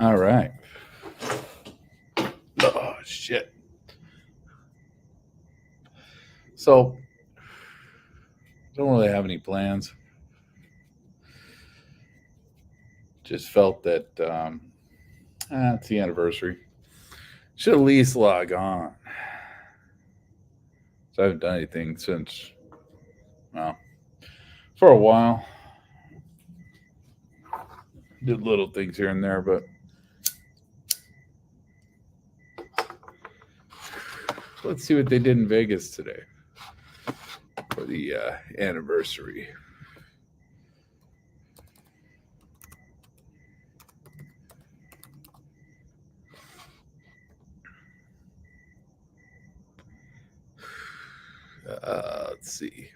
All right. Oh, shit. So, don't really have any plans. Just felt that it's the anniversary. Should at least log on. So, I haven't done anything since, well, for a while. Did little things here and there, but let's see what they did in Vegas today for the anniversary. Let's see.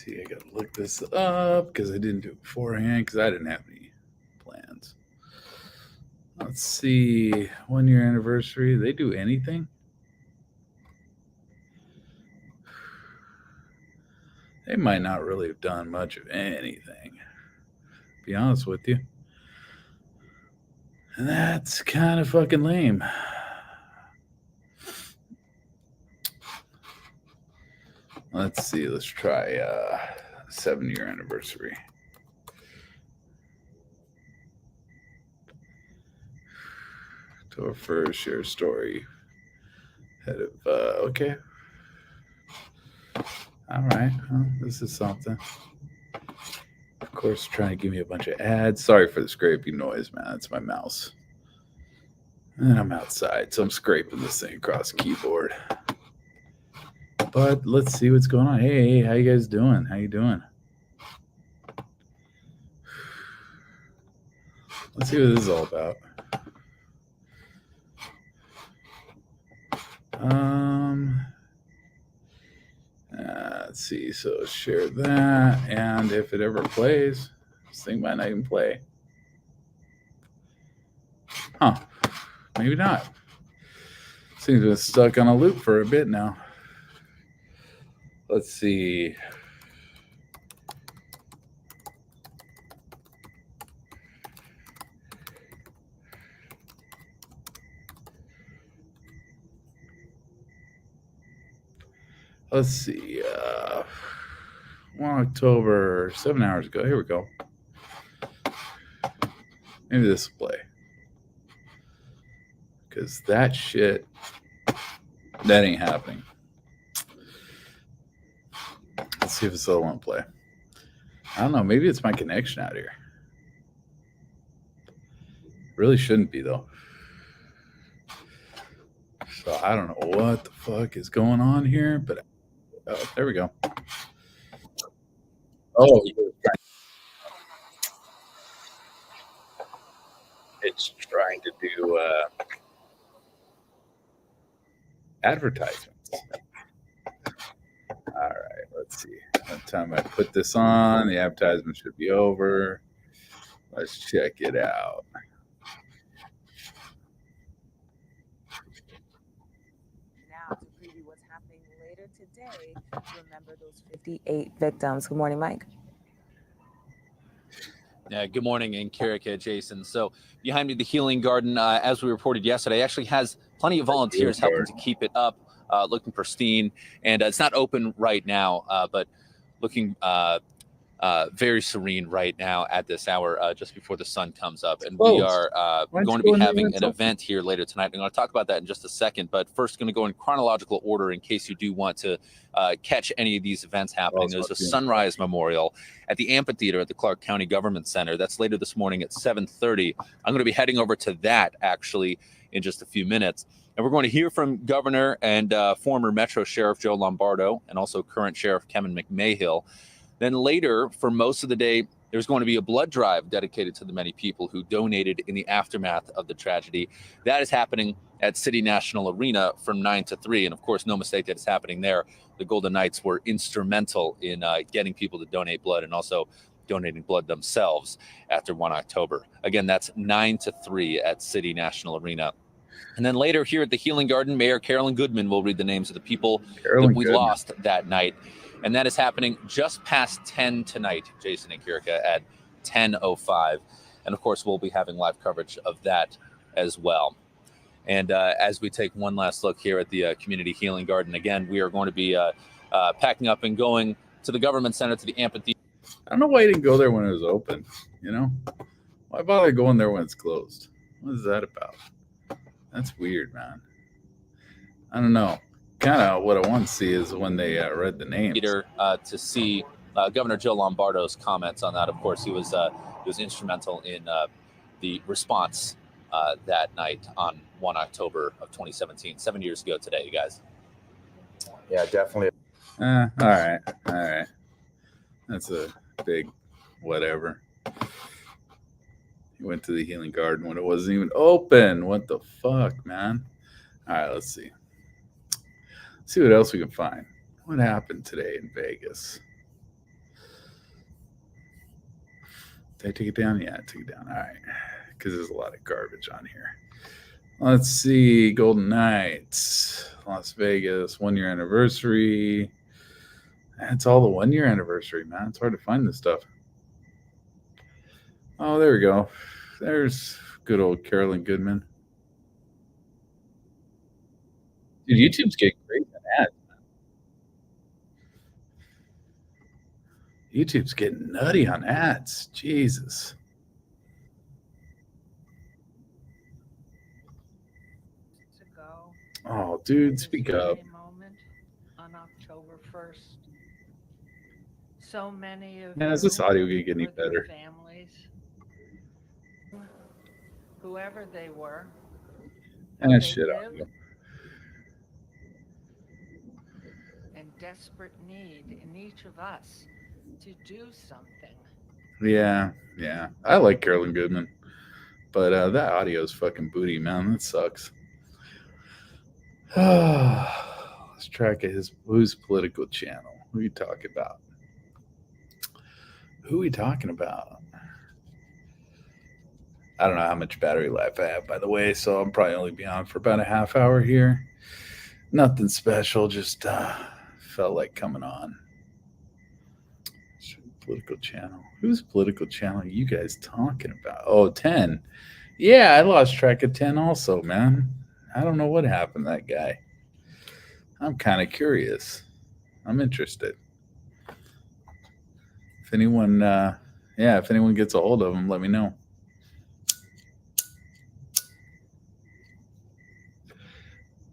I gotta look this up because I didn't do it beforehand because I didn't have any plans. Let's see. 1 year anniversary. They do anything? They might not really have done much of anything. Be honest with you. And that's kind of fucking lame. Let's see. Let's try 7 year anniversary. To our first share story. Head of okay. All right. Well, this is something. Of course, trying to give me a bunch of ads. Sorry for the scraping noise, man. That's my mouse. And I'm outside, so I'm scraping this thing across the keyboard. But let's see what's going on. Hey, how you guys doing? How you doing? Let's see what this is all about. Let's see. So share that, and if it ever plays, this thing might not even play. Huh? Maybe not. Seems to have been stuck on a loop for a bit now. Let's see. Let's see. 1 October, 7 hours ago. Here we go. Maybe this will play. Because that shit, that ain't happening. Let's see if it still won't play. I don't know. Maybe it's my connection out here. Really shouldn't be, though. So I don't know what the fuck is going on here, but there we go. Oh, it's trying to do advertisements. All right, let's see. By the time I put this on, the advertisement should be over. Let's check it out. Now to preview what's happening later today, remember those 58 victims. Good morning, Mike. Yeah, good morning, Ankarika, Jason. So behind me, the Healing Garden, as we reported yesterday, actually has plenty of volunteers helping to keep it up, looking pristine. And it's not open right now, but looking very serene right now at this hour, just before the sun comes up. And we are going to be having an event here later tonight. I'm going to talk about that in just a second. But first, going to go in chronological order in case you do want to catch any of these events happening. There's a sunrise memorial at the amphitheater at the Clark County Government Center. That's later this morning at 7:30. I'm going to be heading over to that actually in just a few minutes. And we're going to hear from Governor and former Metro Sheriff Joe Lombardo and also current Sheriff Kevin McMahill. Then later, for most of the day, there's going to be a blood drive dedicated to the many people who donated in the aftermath of the tragedy. That is happening at City National Arena from 9 to 3. And of course, no mistake that it's happening there. The Golden Knights were instrumental in getting people to donate blood and also donating blood themselves after 1 October. Again, that's 9 to 3 at City National Arena. And then later here at the Healing Garden, Mayor Carolyn Goodman will read the names of the people that we lost that night. And that is happening just past 10 tonight, Jason and Kirka, at 10:05. And of course, we'll be having live coverage of that as well. And as we take one last look here at the Community Healing Garden, again, we are going to be packing up and going to the Government Center, to the amphitheater. I don't know why you didn't go there when it was open, you know? Why bother going there when it's closed? What is that about? That's weird, man. I don't know. Kind of what I want to see is when they read the names. To see Governor Joe Lombardo's comments on that. Of course, he was instrumental in the response that night on 1 October of 2017, 7 years ago today, you guys. Yeah, definitely. All right. That's a big whatever. He went to the Healing Garden when it wasn't even open. What the fuck, man? All right, let's see. See what else we can find. What happened today in Vegas? Did I take it down? Yeah, I took it down. All right. Because there's a lot of garbage on here. Let's see. Golden Knights, Las Vegas, 1 year anniversary. It's all the 1 year anniversary, man. It's hard to find this stuff. Oh, there we go. There's good old Carolyn Goodman. Dude, YouTube's getting great at ads, man. YouTube's getting nutty on ads. Jesus. Oh, dude, speak up. Moment on October 1st. So many of Man, is this audio gonna get any with their better? families, whoever they were, And they shit lived, audio. in desperate need in each of us to do something. Yeah. I like Carolyn Goodman. But that audio is fucking booty, man. That sucks. Let's track whose political channel. Who are you talking about? I don't know how much battery life I have, by the way, so I'm probably only be on for about a half hour here. Nothing special, just felt like coming on. Political channel. Whose political channel are you guys talking about? Oh, 10. Yeah, I lost track of 10 also, man. I don't know what happened to that guy. I'm kind of curious. I'm interested. If anyone gets a hold of him, let me know.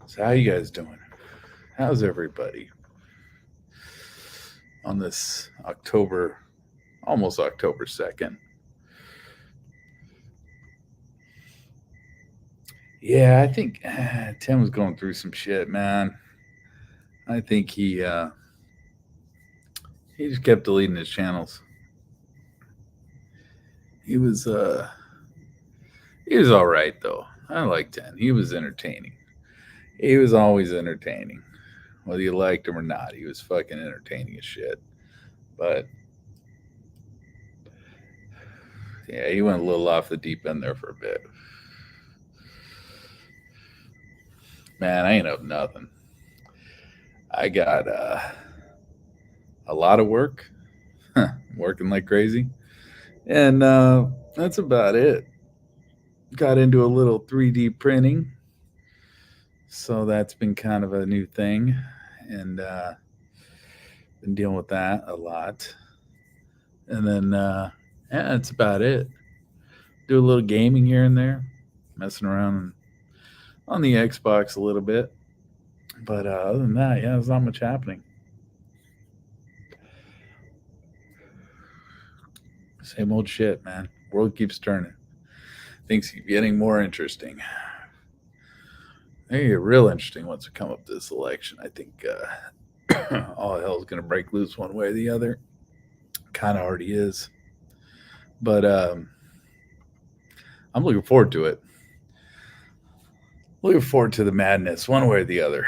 So how you guys doing? How's everybody on this almost October 2nd? Yeah, I think Tim was going through some shit, man. I think he just kept deleting his channels. He was all right though. I liked 10. He was entertaining. He was always entertaining. Whether you liked him or not, he was fucking entertaining as shit. But yeah, he went a little off the deep end there for a bit. Man, I ain't up nothing. I got a lot of work, working like crazy, and that's about it. Got into a little 3D printing, so that's been kind of a new thing, and been dealing with that a lot. And then, yeah, that's about it. Do a little gaming here and there, messing around on the Xbox a little bit. But other than that, yeah, there's not much happening. Same old shit, man. World keeps turning. Things keep getting more interesting. They get real interesting once we come up to this election. I think all hell's going to break loose one way or the other. Kind of already is. But I'm looking forward to it. Looking forward to the madness one way or the other.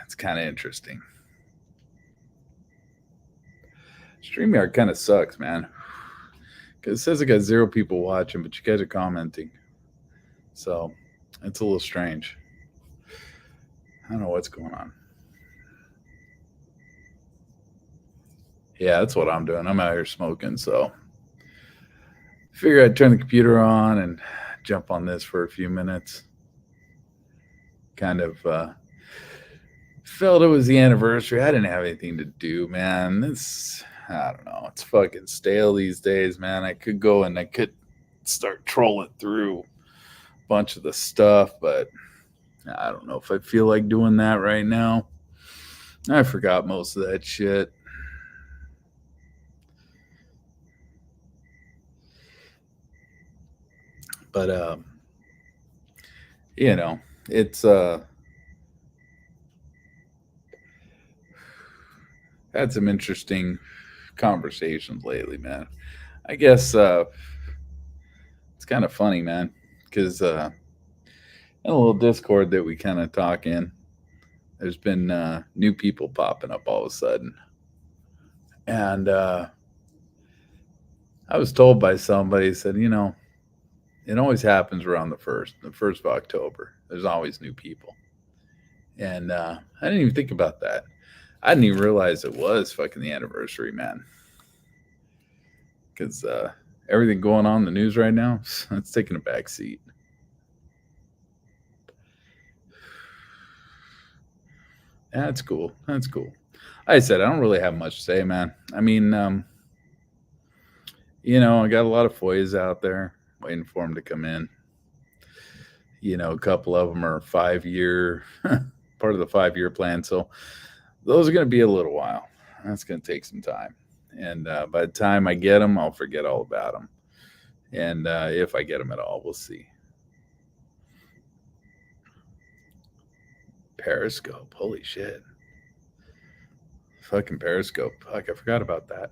It's kind of interesting. StreamYard kind of sucks, man. Because it says it got 0 people watching, but you guys are commenting. So it's a little strange. I don't know what's going on. Yeah, that's what I'm doing. I'm out here smoking, so Figure I'd turn the computer on and jump on this for a few minutes. Kind of felt it was the anniversary. I didn't have anything to do, man. I don't know. It's fucking stale these days, man. I could go and I could start trolling through a bunch of the stuff, but I don't know if I feel like doing that right now. I forgot most of that shit. But you know, it's had some interesting conversations lately, man. I guess it's kind of funny, man, because in a little Discord that we kind of talk in, there's been new people popping up all of a sudden. And I was told by somebody, said, you know, it always happens around the 1st of October. There's always new people. And I didn't even think about that. I didn't even realize it was fucking the anniversary, man. Because everything going on in the news right now, it's taking a back seat. That's cool. That's cool. Like I said, I don't really have much to say, man. I mean, you know, I got a lot of FOIAs out there waiting for them to come in. You know, a couple of them are 5-year, part of the 5-year plan. So those are going to be a little while. That's going to take some time. And by the time I get them, I'll forget all about them. And if I get them at all, we'll see. Periscope. Holy shit. Fucking Periscope. Fuck, I forgot about that.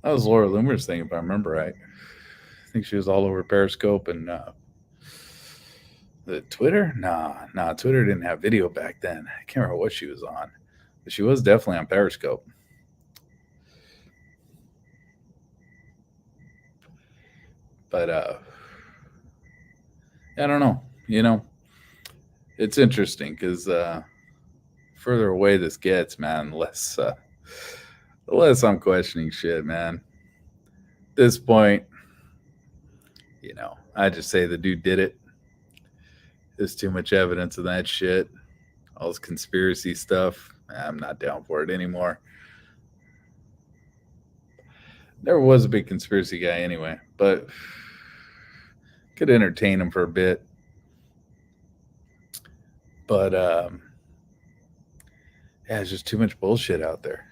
That was Laura Loomer's thing, if I remember right. I think she was all over Periscope and the Twitter? Nah, Twitter didn't have video back then. I can't remember what she was on. But she was definitely on Periscope. But I don't know. You know, it's interesting because further away this gets, man, the less I'm questioning shit, man. At this point, you know, I just say the dude did it. There's too much evidence of that shit. All this conspiracy stuff, I'm not down for it anymore. Never was a big conspiracy guy anyway, but could entertain him for a bit. But yeah, there's just too much bullshit out there.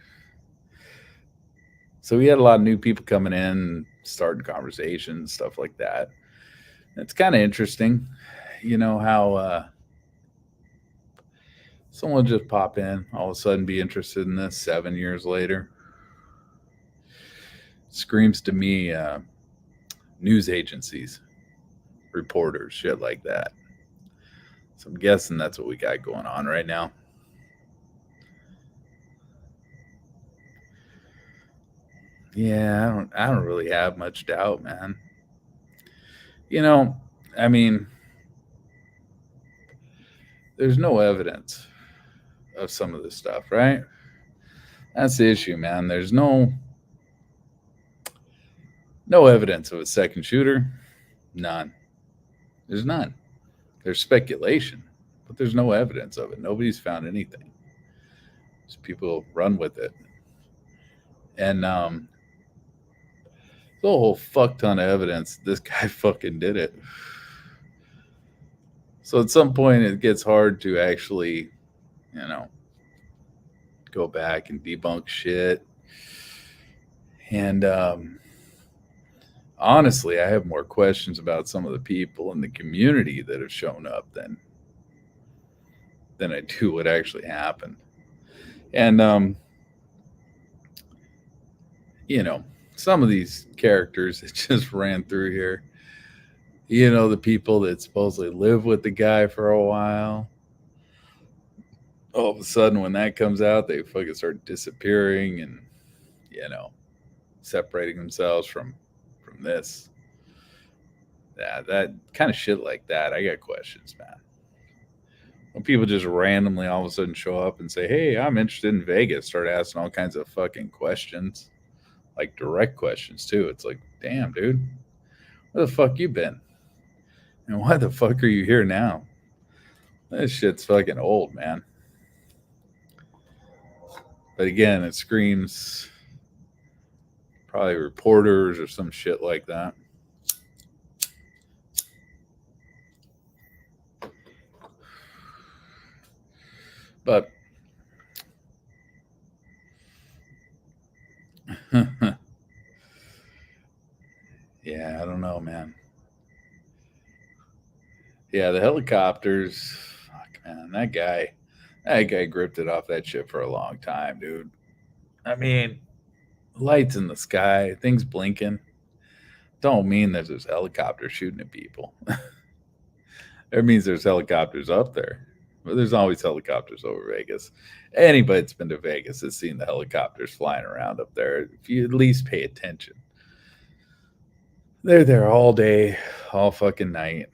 So we had a lot of new people coming in, starting conversations, stuff like that. It's kind of interesting, you know, how someone just pop in, all of a sudden be interested in this 7 years later. Screams to me news agencies, reporters, shit like that. So I'm guessing that's what we got going on right now. Yeah, I don't really have much doubt, man. You know, I mean, there's no evidence of some of this stuff, right? That's the issue, man. There's no evidence of a second shooter. None. There's none. There's speculation, but there's no evidence of it. Nobody's found anything. Just people run with it. And there's a whole fuck ton of evidence this guy fucking did it. So at some point it gets hard to actually, you know, go back and debunk shit. And honestly, I have more questions about some of the people in the community that have shown up than I do what actually happened. And you know, some of these characters that just ran through here, you know, the people that supposedly live with the guy for a while, all of a sudden when that comes out, they fucking start disappearing and, you know, separating themselves from this. Yeah, that kind of shit like that, I got questions, man. When people just randomly all of a sudden show up and say, hey, I'm interested in Vegas, start asking all kinds of fucking questions. like direct questions too. It's like, damn, dude, where the fuck you been? And why the fuck are you here now? This shit's fucking old, man. But again, it screams probably reporters or some shit like that. But yeah, I don't know, man. Yeah, the helicopters. Fuck, man, that guy gripped it off that shit for a long time, dude. I mean, lights in the sky, things blinking, don't mean that there's helicopters shooting at people. It means there's helicopters up there. But there's always helicopters over Vegas. Anybody that's been to Vegas has seen the helicopters flying around up there. If you at least pay attention, they're there all day, all fucking night.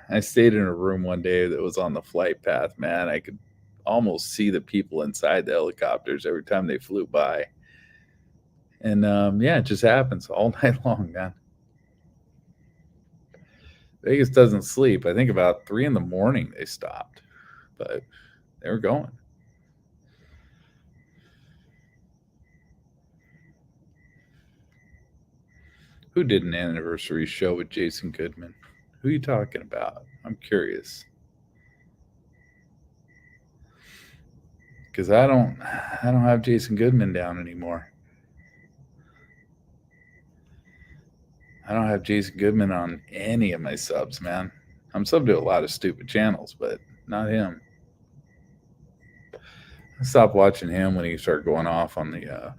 I stayed in a room one day that was on the flight path, man. I could almost see the people inside the helicopters every time they flew by. And yeah, it just happens all night long, man. Vegas doesn't sleep. I think about 3 a.m. they stopped, but they were going. Who did an anniversary show with Jason Goodman? Who are you talking about? I'm curious. Because I don't have Jason Goodman down anymore. I don't have Jason Goodman on any of my subs, man. I'm subbed to a lot of stupid channels, but not him. I stopped watching him when he started going off on the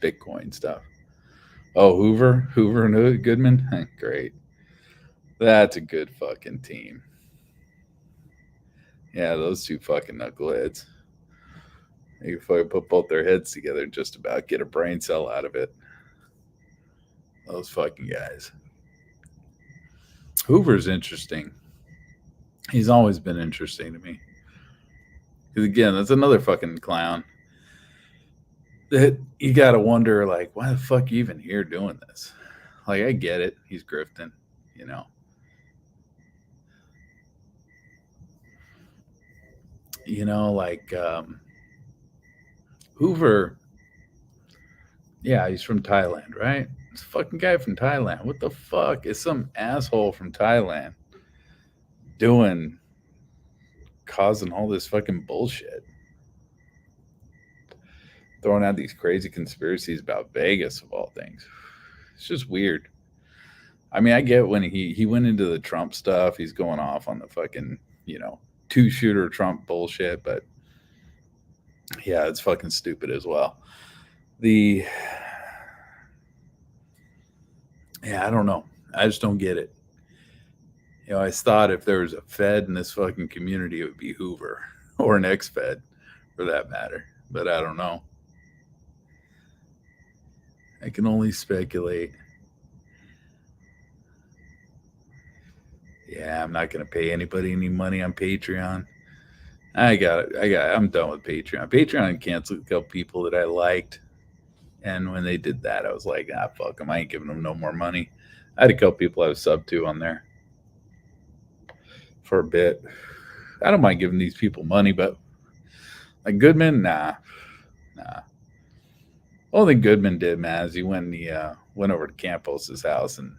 Bitcoin stuff. Oh, Hoover and Goodman? Great. That's a good fucking team. Yeah, those two fucking knuckleheads. They can put both their heads together and just about get a brain cell out of it. Those fucking guys. Hoover's interesting. He's always been interesting to me. Because again, that's another fucking clown that you got to wonder, like, why the fuck are you even here doing this? Like, I get it. He's grifting, you know. You know, like Hoover, yeah, he's from Thailand, right? It's a fucking guy from Thailand. What the fuck is some asshole from Thailand doing, causing all this fucking bullshit? Throwing out these crazy conspiracies about Vegas, of all things. It's just weird. I mean, I get when he went into the Trump stuff, he's going off on the fucking, you know, 2-shooter Trump bullshit, but yeah, it's fucking stupid as well. Yeah, I don't know. I just don't get it. You know, I thought if there was a Fed in this fucking community, it would be Hoover, or an ex-Fed for that matter. But I don't know. I can only speculate. Yeah, I'm not going to pay anybody any money on Patreon. I'm done with Patreon. Patreon canceled a couple people that I liked. And when they did that, I was like, fuck them. I ain't giving them no more money. I had a couple people I was subbed to on there for a bit. I don't mind giving these people money, but like Goodman, nah. Only thing Goodman did, man, is he went over to Campos's house and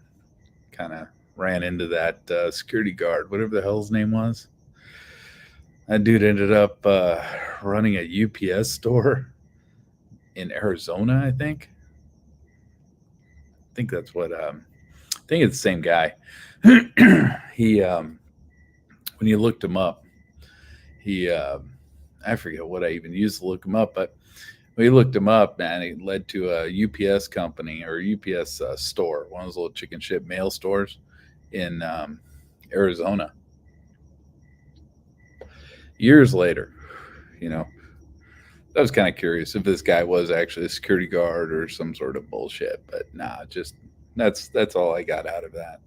kind of ran into that security guard, whatever the hell his name was. That dude ended up running a UPS store in Arizona, I think. I think that's what. I think it's the same guy. He, when you looked him up, I forget what I even used to look him up, but when you looked him up, man, it led to a UPS company or UPS store, one of those little chicken ship mail stores in Arizona. Years later, you know, I was kind of curious if this guy was actually a security guard or some sort of bullshit, but nah, just that's all I got out of that.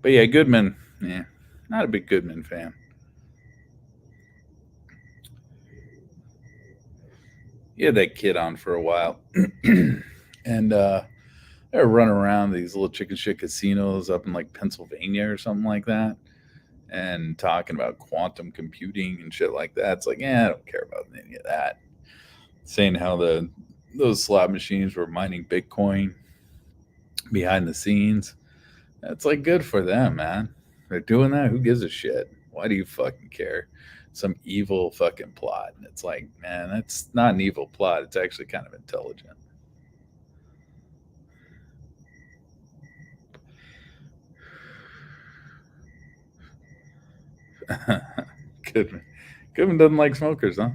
But yeah, Goodman, yeah, not a big Goodman fan. he had that kid on for a while. And they were running around these little chicken shit casinos up in like Pennsylvania or something like that, and talking about quantum computing and shit like that. It's like, I don't care about any of that. Saying how those slot machines were mining Bitcoin behind the scenes. That's like good for them, man. They're doing that. Who gives a shit? Why do you fucking care? Some evil fucking plot. And it's like, man, that's not an evil plot. It's actually kind of intelligent. Goodman doesn't like smokers, huh?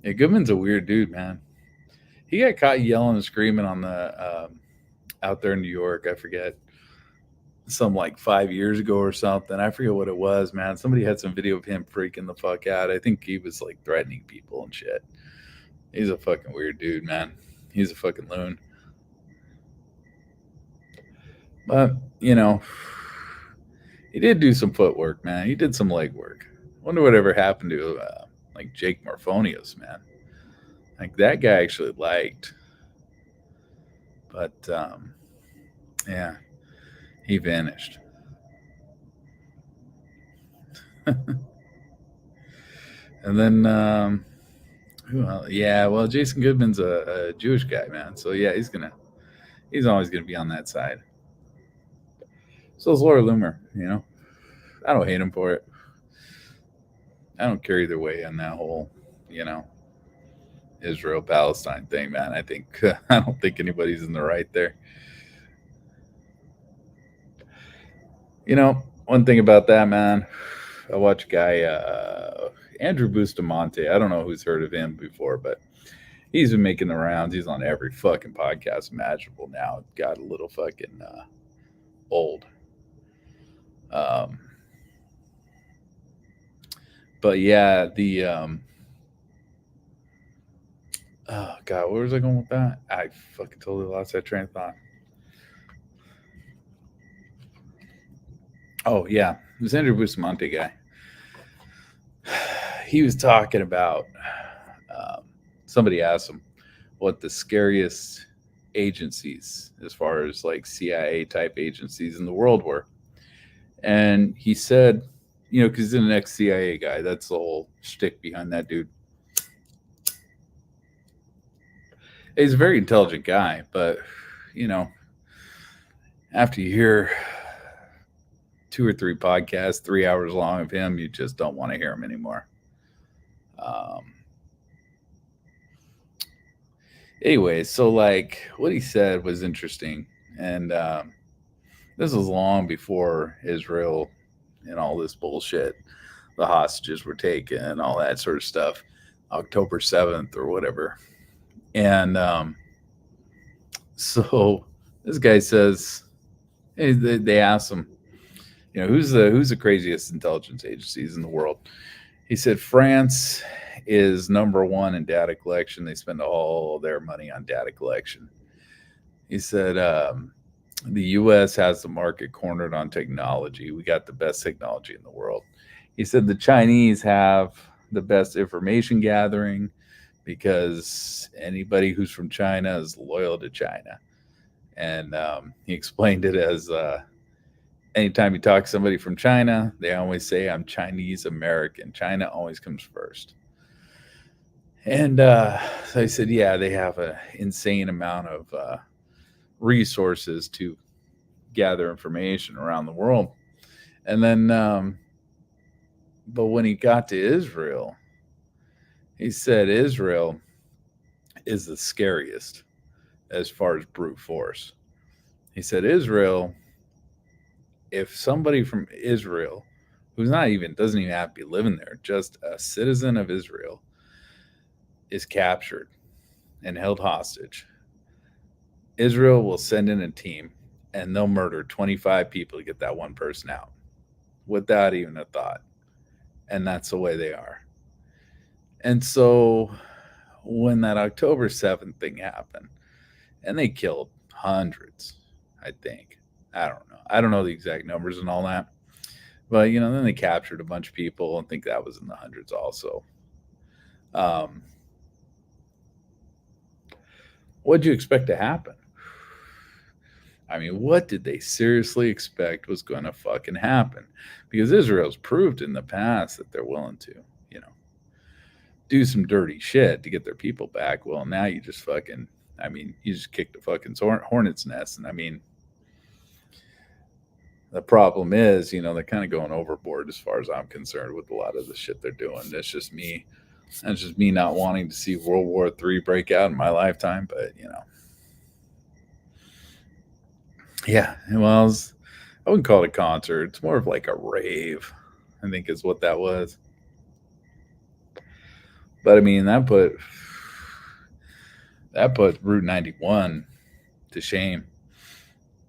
Yeah, Goodman's a weird dude, man. He got caught yelling and screaming on the out there in New York. I forget, some like 5 years ago or something. I forget what it was, man. Somebody had some video of him freaking the fuck out. I think he was like threatening people and shit. He's a fucking weird dude, man. He's a fucking loon. But, you know, he did do some footwork, man. He did some leg work. Wonder whatever happened to like Jake Morphonius, man. Like that guy actually liked. But yeah, he vanished. And then who else? Yeah, well, Jason Goodman's a Jewish guy, man. So yeah, he's always gonna be on that side. So is Laura Loomer, you know. I don't hate him for it. I don't care either way on that whole, you know, Israel-Palestine thing, man. I don't think anybody's in the right there. You know, one thing about that, man, I watch a guy, Andrew Bustamante. I don't know who's heard of him before, but he's been making the rounds. He's on every fucking podcast imaginable now. Got a little fucking old. But yeah, the oh god, where was I going with that? I fucking totally lost that train of thought. Oh yeah, this Andrew Bustamante guy. He was talking about somebody asked him what the scariest agencies, as far as like CIA type agencies in the world were, and he said, you know, because he's an ex-CIA guy. That's the whole shtick behind that dude. He's a very intelligent guy, but, you know, after you hear 2 or 3 podcasts, 3 hours long of him, you just don't want to hear him anymore. Anyway, so like what he said was interesting. And this was long before Israel and all this bullshit, the hostages were taken and all that sort of stuff, October 7th or whatever. And so this guy says, hey, they asked him, you know, who's the craziest intelligence agencies in the world? He said France is number 1 in data collection. They spend all their money on data collection. He said the U.S. has the market cornered on technology. We got the best technology in the world. He said the Chinese have the best information gathering because anybody who's from China is loyal to China. And he explained it as anytime you talk to somebody from China, they always say, I'm Chinese American. China always comes first. And so I said, yeah, they have an insane amount of resources to gather information around the world. And then, but when he got to Israel, he said Israel is the scariest as far as brute force. He said Israel, if somebody from Israel, who's doesn't even have to be living there, just a citizen of Israel, is captured and held hostage, Israel will send in a team and they'll murder 25 people to get that one person out without even a thought. And that's the way they are. And so when that October 7th thing happened, and they killed hundreds, I think. I don't know the exact numbers and all that. But, you know, then they captured a bunch of people. I think that was in the hundreds also. What'd you expect to happen? I mean, what did they seriously expect was going to fucking happen? Because Israel's proved in the past that they're willing to, do some dirty shit to get their people back. Well, now you just fucking, you just kicked a fucking hornet's nest. And I mean, the problem is, they're kind of going overboard as far as I'm concerned with a lot of the shit they're doing. That's just me not wanting to see World War III break out in my lifetime. But, yeah, well, I wouldn't call it a concert. It's more of like a rave, I think is what that was. But I mean, that put Route 91 to shame.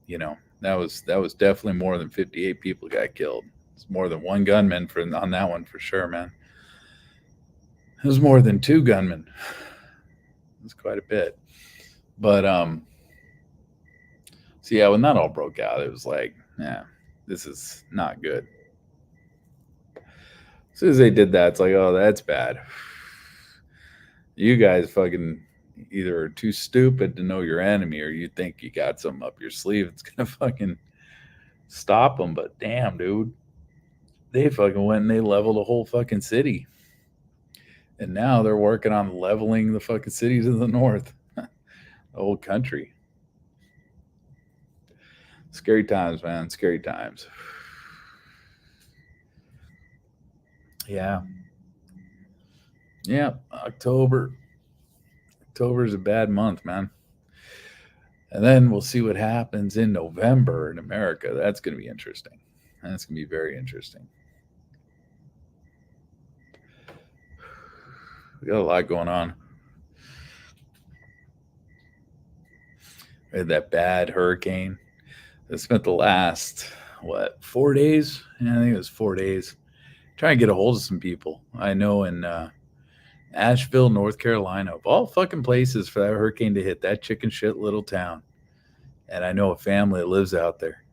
That was definitely more than 58 people got killed. It's more than one gunman on that one for sure, man. It was more than two gunmen. It was quite a bit. But so yeah, when that all broke out, it was like, yeah, this is not good. As soon as they did that, it's like, oh, that's bad. You guys fucking either are too stupid to know your enemy, or you think you got something up your sleeve that's gonna fucking stop them. But damn, dude, they fucking went and they leveled a whole fucking city, and now they're working on leveling the fucking cities in the north, the whole country. Scary times, man. Scary times. Yeah. October is a bad month, man. And then we'll see what happens in November in America. That's going to be interesting. That's going to be very interesting. We got a lot going on. We had that bad hurricane that spent the last, 4 days? Yeah, I think it was 4 days. Trying to get a hold of some people. I know in Asheville, North Carolina, of all fucking places for that hurricane to hit, that chicken shit little town. And I know a family that lives out there.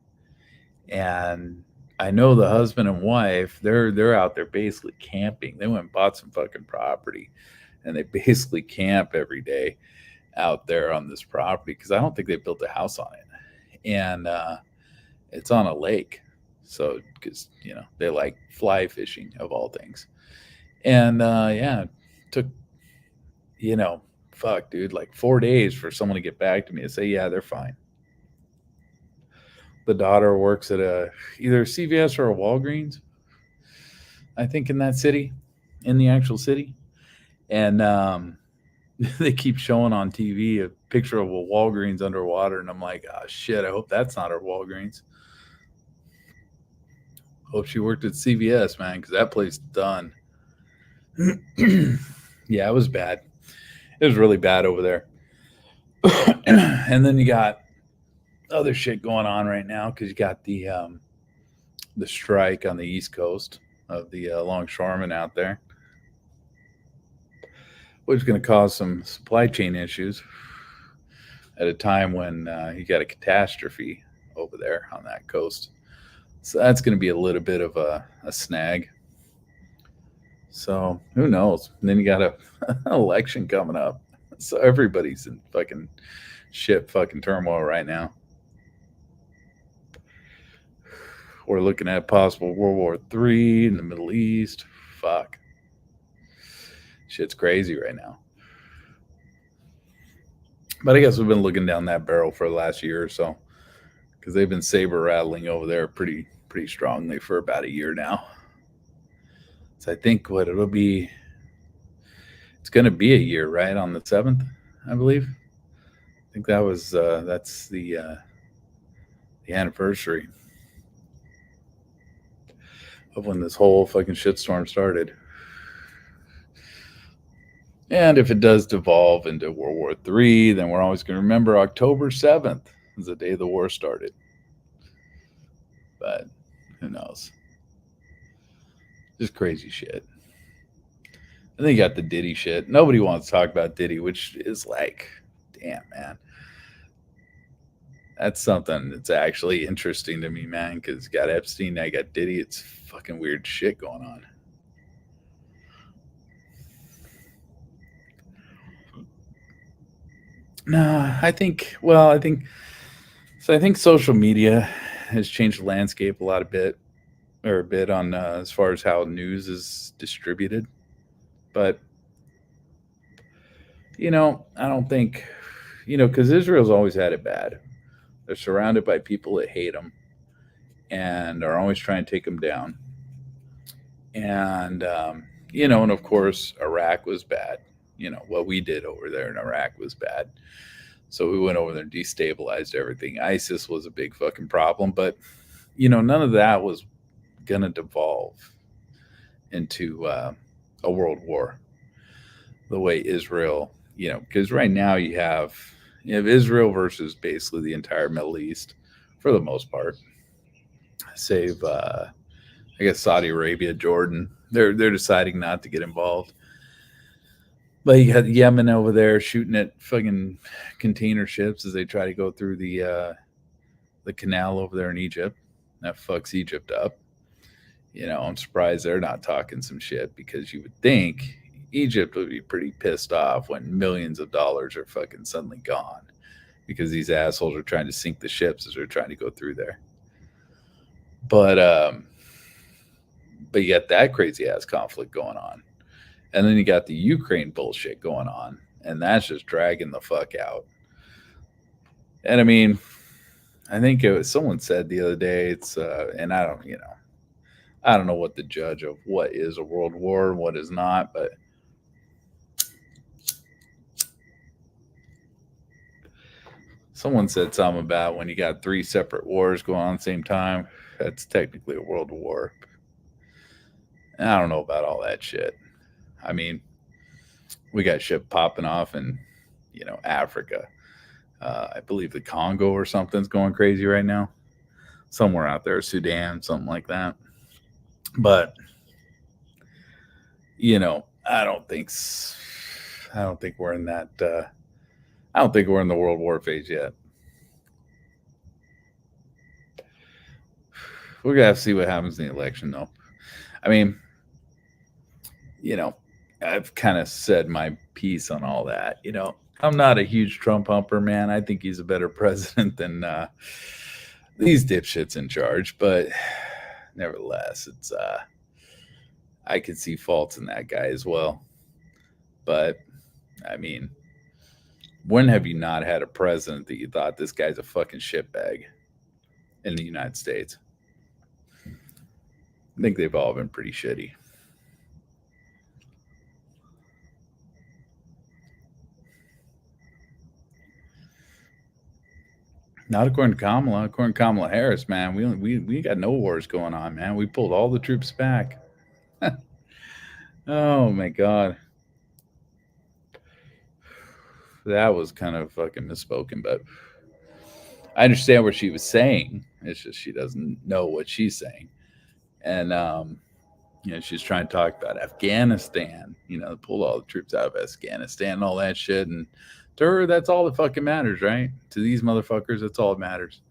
And I know the husband and wife, they're out there basically camping. They went and bought some fucking property, and they basically camp every day out there on this property, because I don't think they built a house on it. And it's on a lake. So, because, they like fly fishing of all things. And it took, fuck, dude, like 4 days for someone to get back to me and say, yeah, they're fine. The daughter works at either CVS or a Walgreens, I think, in that city, in the actual city. And they keep showing on TV a picture of a Walgreens underwater. And I'm like, oh, shit, I hope that's not our Walgreens. Hope she worked at CVS, man, because that place is done. Yeah, it was bad. It was really bad over there. And then you got other shit going on right now, because you got the strike on the East Coast of the longshoremen out there, which is going to cause some supply chain issues at a time when you got a catastrophe over there on that coast. So that's going to be a little bit of a snag. So who knows? And then you got an election coming up. So everybody's in fucking turmoil right now. We're looking at possible World War III in the Middle East. Fuck. Shit's crazy right now. But I guess we've been looking down that barrel for the last year or so, because they've been saber rattling over there pretty strongly for about a year now. So I think it's going to be a year, right, on the 7th, I believe. I think that's the anniversary of when this whole fucking shitstorm started. And if it does devolve into World War III, then we're always going to remember October 7th is the day the war started. But who knows? Just crazy shit. And then you got the Diddy shit. Nobody wants to talk about Diddy, which is like, damn, man. That's something that's actually interesting to me, man, because you got Epstein, now you got Diddy. It's fucking weird shit going on. No, I think. Well, I think so. I think social media has changed the landscape a bit on as far as how news is distributed. But I don't think because Israel's always had it bad. They're surrounded by people that hate them and are always trying to take them down. And and of course, Iraq was bad. What we did over there in Iraq was bad. So we went over there and destabilized everything. ISIS was a big fucking problem, but none of that was gonna devolve into a world war the way Israel. Because right now you have Israel versus basically the entire Middle East for the most part, save I guess Saudi Arabia, Jordan. They're deciding not to get involved. But you had Yemen over there shooting at fucking container ships as they try to go through the canal over there in Egypt. That fucks Egypt up. I'm surprised they're not talking some shit because you would think Egypt would be pretty pissed off when millions of dollars are fucking suddenly gone because these assholes are trying to sink the ships as they're trying to go through there. But you got that crazy ass conflict going on. And then you got the Ukraine bullshit going on, and that's just dragging the fuck out. And I mean, I think someone said the other day, and I don't know what the judge of what is a world war and what is not, but someone said something about when you got 3 separate wars going on at the same time, that's technically a world war. And I don't know about all that shit. I mean, we got shit popping off in, Africa. I believe the Congo or something's going crazy right now. Somewhere out there, Sudan, something like that. But, I don't think we're in that. I don't think we're in the World War phase yet. We're gonna have to see what happens in the election, though. I mean, I've kind of said my piece on all that. I'm not a huge Trump humper, man. I think he's a better president than these dipshits in charge. But nevertheless, it's I can see faults in that guy as well. But I mean, when have you not had a president that you thought this guy's a fucking shitbag in the United States? I think they've all been pretty shitty. Not according to Kamala. According to Kamala Harris, man, we got no wars going on, man. We pulled all the troops back. Oh my God. That was kind of fucking misspoken, but I understand what she was saying. It's just she doesn't know what she's saying. And she's trying to talk about Afghanistan, pulled all the troops out of Afghanistan and all that shit. And to her, that's all that fucking matters, right? To these motherfuckers, that's all that matters.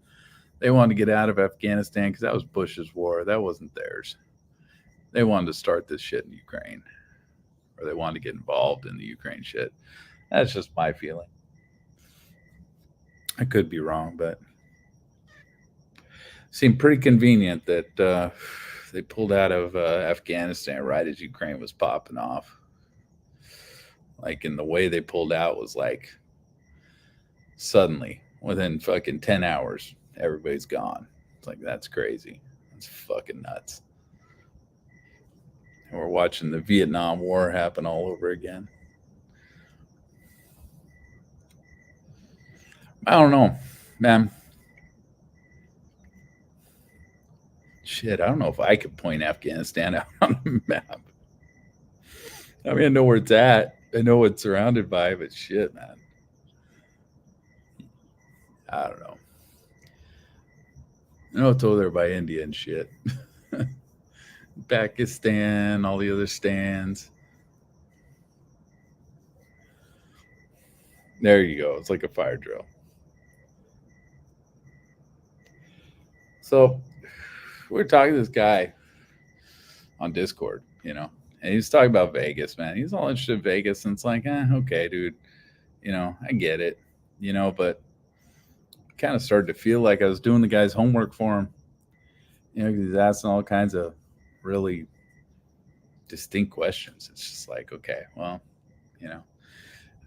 They wanted to get out of Afghanistan because that was Bush's war. That wasn't theirs. They wanted to start this shit in Ukraine, or they wanted to get involved in the Ukraine shit. That's just my feeling. I could be wrong, but it seemed pretty convenient that they pulled out of Afghanistan right as Ukraine was popping off. Like, in the way they pulled out was like suddenly within fucking 10 hours, everybody's gone. It's like, that's crazy. That's fucking nuts. And we're watching the Vietnam War happen all over again. I don't know, man. Shit, I don't know if I could point Afghanistan out on the map. I mean, I know where it's at. I know what it's surrounded by, but shit, man. I don't know. I know it's over there by India and shit. Pakistan, all the other stands. There you go. It's like a fire drill. So we're talking to this guy on Discord, and he's talking about Vegas, man. He's all interested in Vegas, and it's like, okay, dude, I get it. but kind of started to feel like I was doing the guy's homework for him. 'Cause he's asking all kinds of really distinct questions. It's just like, okay, well, I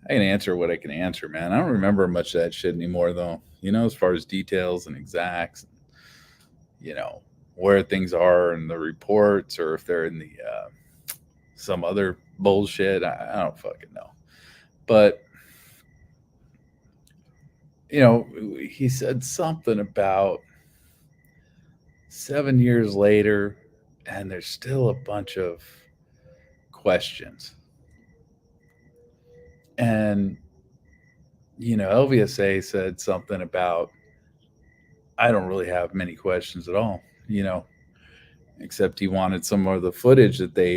can answer what I can answer, man. I don't remember much of that shit anymore, though. As far as details and exacts, where things are in the reports, or if they're in the some other bullshit. I don't fucking know. But he said something about 7 years later, and there's still a bunch of questions. And, LVSA said something about, I don't really have many questions at all, except he wanted some of the footage that they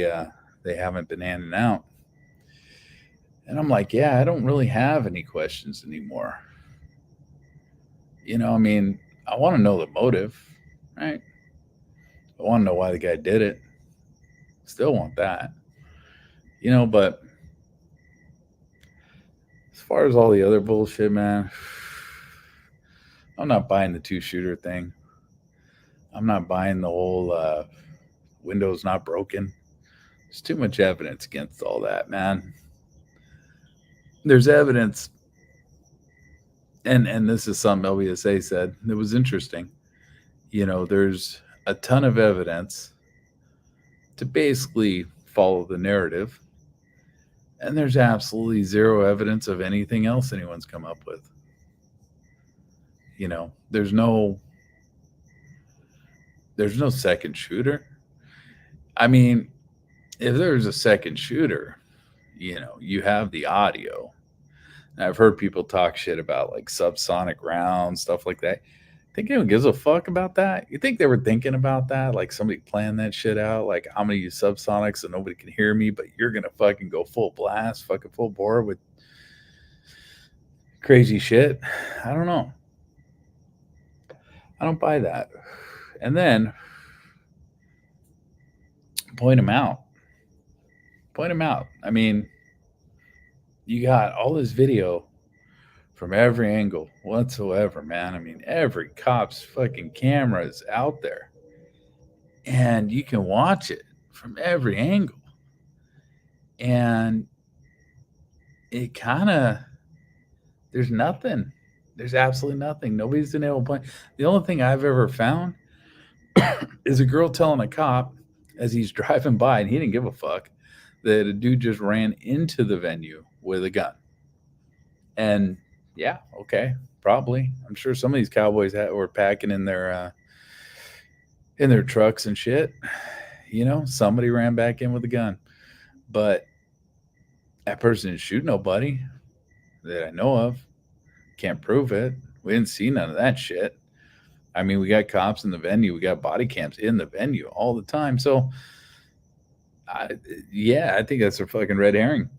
haven't been handing out. And I'm like, yeah, I don't really have any questions anymore. I want to know the motive, right? I want to know why the guy did it. Still want that. But as far as all the other bullshit, man, I'm not buying the 2-shooter thing. I'm not buying the whole window's not broken. There's too much evidence against all that, man. There's evidence, and this is something LVSA said that was interesting. There's a ton of evidence to basically follow the narrative, and there's absolutely zero evidence of anything else anyone's come up with. There's no second shooter. I mean, if there's a second shooter, you have the audio. And I've heard people talk shit about like subsonic rounds, stuff like that. Think anyone gives a fuck about that? You think they were thinking about that? Like somebody planned that shit out? Like, I'm going to use subsonics so nobody can hear me, but you're going to fucking go full blast, fucking full bore with crazy shit? I don't know. I don't buy that. And then point them out. Point them out. I mean, you got all this video from every angle whatsoever, man. I mean, every cop's fucking camera is out there. And you can watch it from every angle. And it kind of, there's nothing. There's absolutely nothing. Nobody's been able to point. The only thing I've ever found is a girl telling a cop as he's driving by, and he didn't give a fuck, that a dude just ran into the venue with a gun. And yeah, okay, probably. I'm sure some of these cowboys were packing in their trucks and shit. Somebody ran back in with a gun. But that person didn't shoot nobody that I know of. Can't prove it. We didn't see none of that shit. I mean, we got cops in the venue. We got body cams in the venue all the time. So, I think that's a fucking red herring.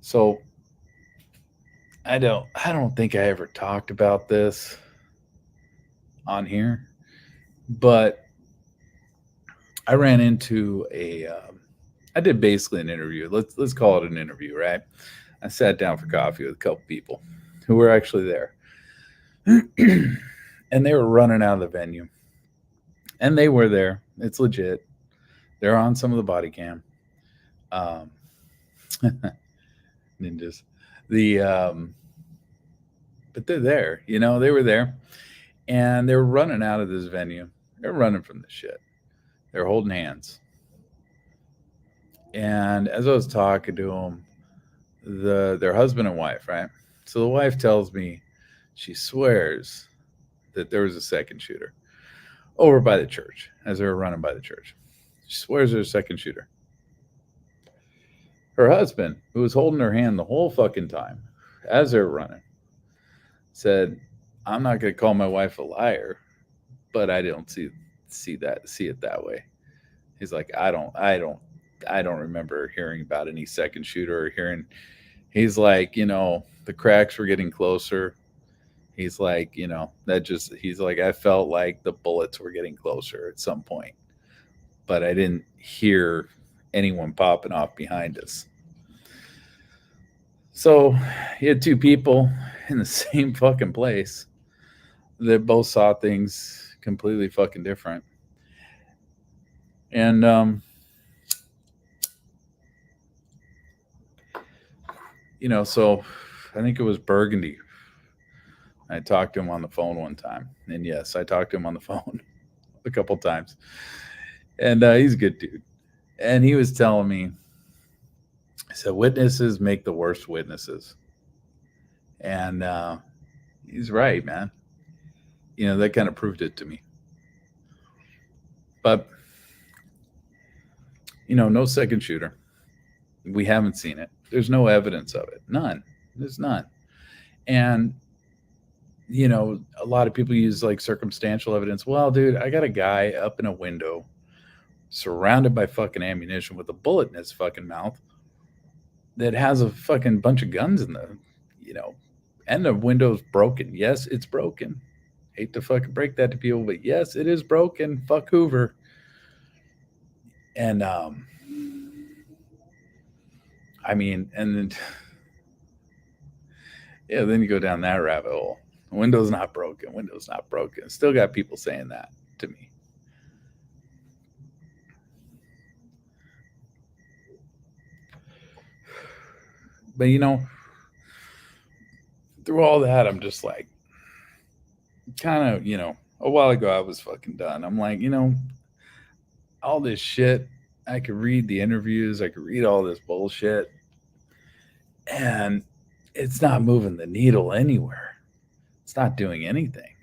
So, I don't think I ever talked about this on here, but I ran into I did basically an interview. Let's call it an interview, right? I sat down for coffee with a couple people who were actually there. And they were running out of the venue. And they were there. It's legit. They're on some of the body cam. Ninjas. But they're there. They were there. And they were running out of this venue. They're running from the shit. They're holding hands. And as I was talking to them, their husband and wife, right? So the wife tells me she swears that there was a second shooter over by the church as they were running by the church. She swears there's a second shooter. Her husband, who was holding her hand the whole fucking time as they were running, said, I'm not going to call my wife a liar, but I don't see it that way. He's like, I don't remember hearing about any second shooter or hearing. He's like, the cracks were getting closer. He's like, he's like, I felt like the bullets were getting closer at some point, but I didn't hear anyone popping off behind us. So you had two people in the same fucking place that both saw things completely fucking different. And so I think it was Burgundy. I talked to him on the phone one time. And yes, I talked to him on the phone a couple times. And he's a good dude. And he was telling me, he said, witnesses make the worst witnesses. And he's right, man. That kind of proved it to me. But, no second shooter. We haven't seen it. There's no evidence of it. None. There's none. And, a lot of people use like circumstantial evidence. Well, dude, I got a guy up in a window surrounded by fucking ammunition with a bullet in his fucking mouth that has a fucking bunch of guns in the, and the window's broken. Yes, it's broken. Hate to fucking break that to people, but yes, it is broken. Fuck Hoover. And, and then, yeah, then you go down that rabbit hole. Window's not broken. Window's not broken. Still got people saying that to me. But, through all that, I'm just like, kind of, a while ago, I was fucking done. I'm like, all this shit, I could read the interviews, I could read all this bullshit, and it's not moving the needle anywhere. It's not doing anything.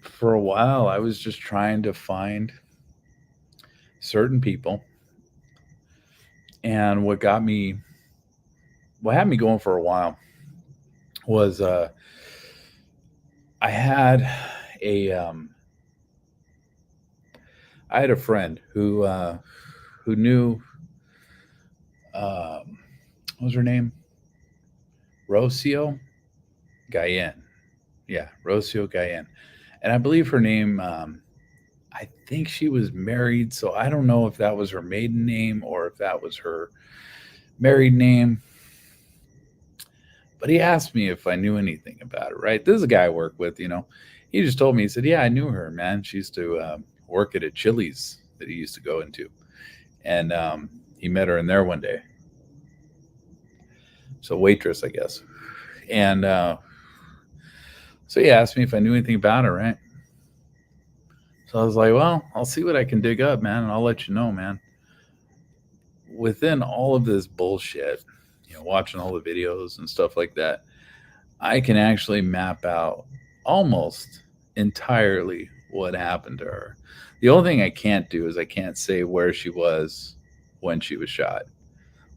For a while, I was just trying to find certain people. And what had me going for a while was I had a friend who knew what was her name? Rocio Gayen. Yeah, Rocio Gayen. And I believe her name, I think she was married, so I don't know if that was her maiden name or if that was her married name. But he asked me if I knew anything about her, right? This is a guy I work with, He just told me, he said, yeah, I knew her, man. She used to work at a Chili's that he used to go into. And he met her in there one day. So waitress, I guess. And so he asked me if I knew anything about her, right? So I was like, well, I'll see what I can dig up, man, and I'll let you know, man. Within all of this bullshit, watching all the videos and stuff like that, I can actually map out almost entirely what happened to her. The only thing I can't do is I can't say where she was when she was shot.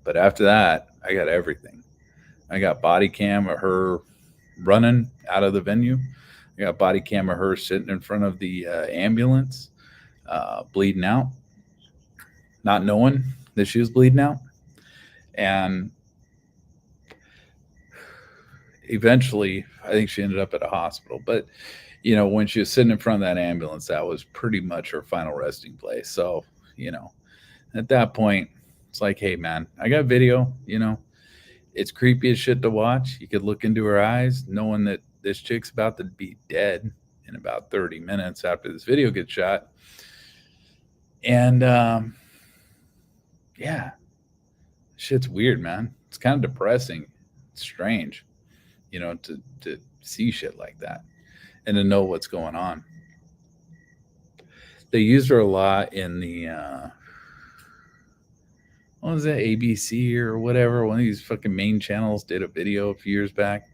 But after that, I got everything. I got body cam of her running out of the venue. I got body cam of her sitting in front of the ambulance, bleeding out, not knowing that she was bleeding out. And eventually, I think she ended up at a hospital. But, when she was sitting in front of that ambulance, that was pretty much her final resting place. So, at that point, it's like, hey, man, I got video, It's creepy as shit to watch. You could look into her eyes knowing that this chick's about to be dead in about 30 minutes after this video gets shot. And, yeah, shit's weird, man. It's kind of depressing. It's strange, to see shit like that and to know what's going on. They used her a lot in the, what was that, ABC or whatever? One of these fucking main channels did a video a few years back.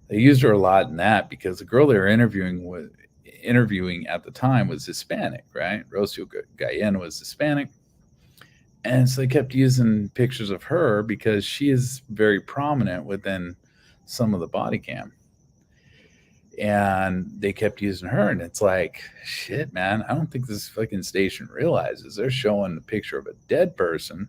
They used her a lot in that because the girl they were interviewing at the time was Hispanic, right? Rocio Gayen was Hispanic. And so they kept using pictures of her because she is very prominent within some of the body cam. And they kept using her. And it's like, shit, man, I don't think this fucking station realizes they're showing a picture of a dead person.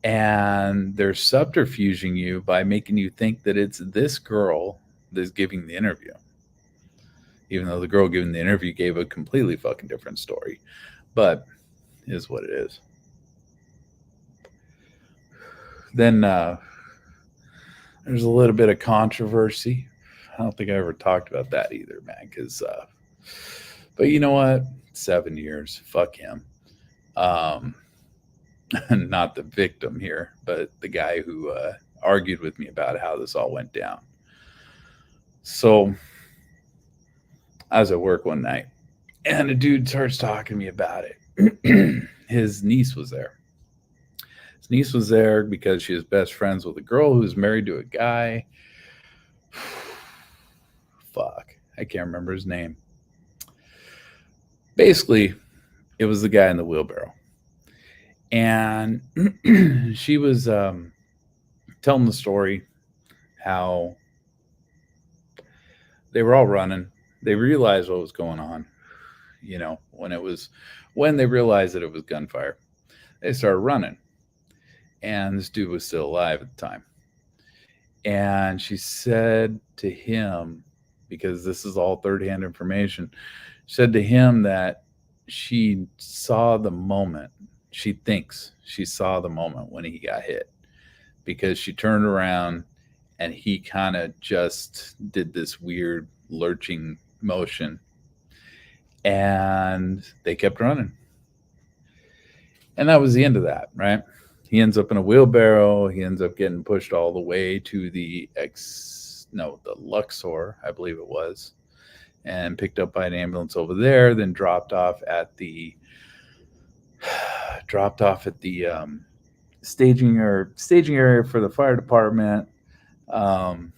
And they're subterfuging you by making you think that it's this girl that's giving the interview. Even though the girl giving the interview gave a completely fucking different story. But it is what it is. then there's a little bit of controversy. I don't think I ever talked about that either, man. But you know what? 7 years. Fuck him. Not the victim here, but the guy who argued with me about how this all went down. So I was at work one night, and a dude starts talking to me about it. His niece was there. His niece was there because she was best friends with a girl who's married to a guy. Fuck, I can't remember his name. Basically, it was the guy in the wheelbarrow. And she was telling the story how they were all running. They realized what was going on. You know, when they realized that it was gunfire, they started running. And this dude was still alive at the time. And she said to him, because this is all third-hand information, she said to him that she saw the moment. She thinks she saw the moment when he got hit, because she turned around and he kind of just did this weird lurching motion, and they kept running. And that was the end of that, right? He ends up in a wheelbarrow. He ends up getting pushed all the way to the Luxor, I believe it was, and picked up by an ambulance over there, then dropped off at the staging area for the fire department. And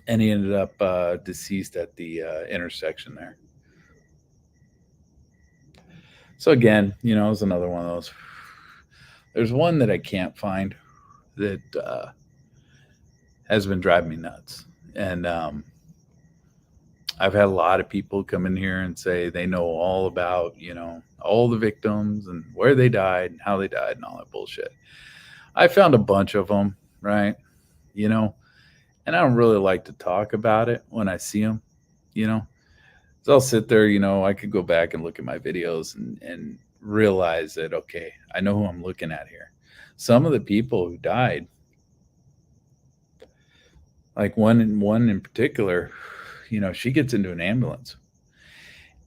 he ended up deceased at the intersection there. So again, you know, it was another one of those. There's one that I can't find that has been driving me nuts. And I've had a lot of people come in here and say they know all about, you know, all the victims and where they died and how they died and all that bullshit. I found a bunch of them, right? You know, and I don't really like to talk about it when I see them, you know. So I'll sit there, you know, I could go back and look at my videos and realize that, okay, I know who I'm looking at here. Some of the people who died, like one in particular, you know, she gets into an ambulance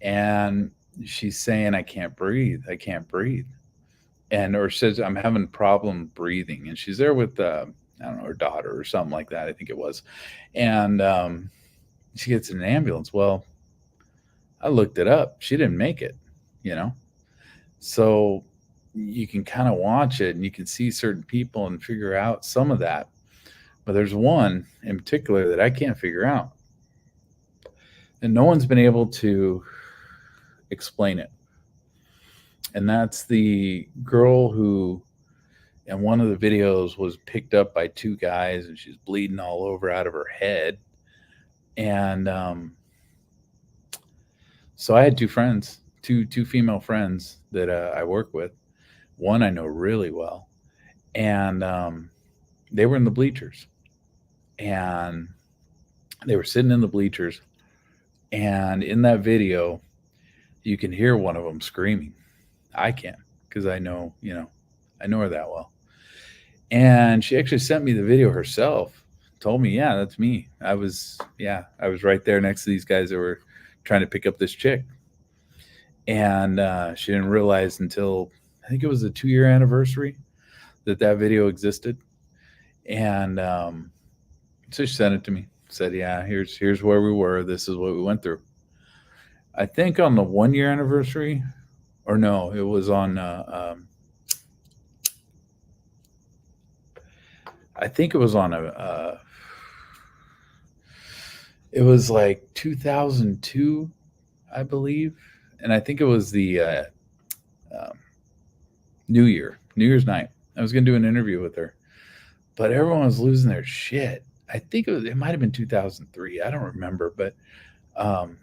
and she's saying, I can't breathe. Or says, I'm having a problem breathing. And she's there with, I don't know, her daughter or something like that, I think it was. And she gets in an ambulance. Well, I looked it up. She didn't make it, you know. So you can kind of watch it and you can see certain people and figure out some of that. But there's one in particular that I can't figure out. And no one's been able to explain it. And that's the girl who, in one of the videos, was picked up by two guys and she's bleeding all over out of her head. And so I had two friends, two female friends that I work with. One I know really well. And they were in the bleachers. And they were sitting in the bleachers. And in that video, you can hear one of them screaming. I can, because I know, you know, I know her that well. And she actually sent me the video herself, told me, yeah, that's me. I was right there next to these guys that were trying to pick up this chick. And she didn't realize until, I think it was the 2-year anniversary that video existed. And so she sent it to me, said, yeah, here's where we were. This is what we went through. I think on the 1-year anniversary, or no, it was on, I think it was on it was like 2002, I believe. And I think it was the New Year's night. I was going to do an interview with her, but everyone was losing their shit. I think it might've been 2003. I don't remember, but, oh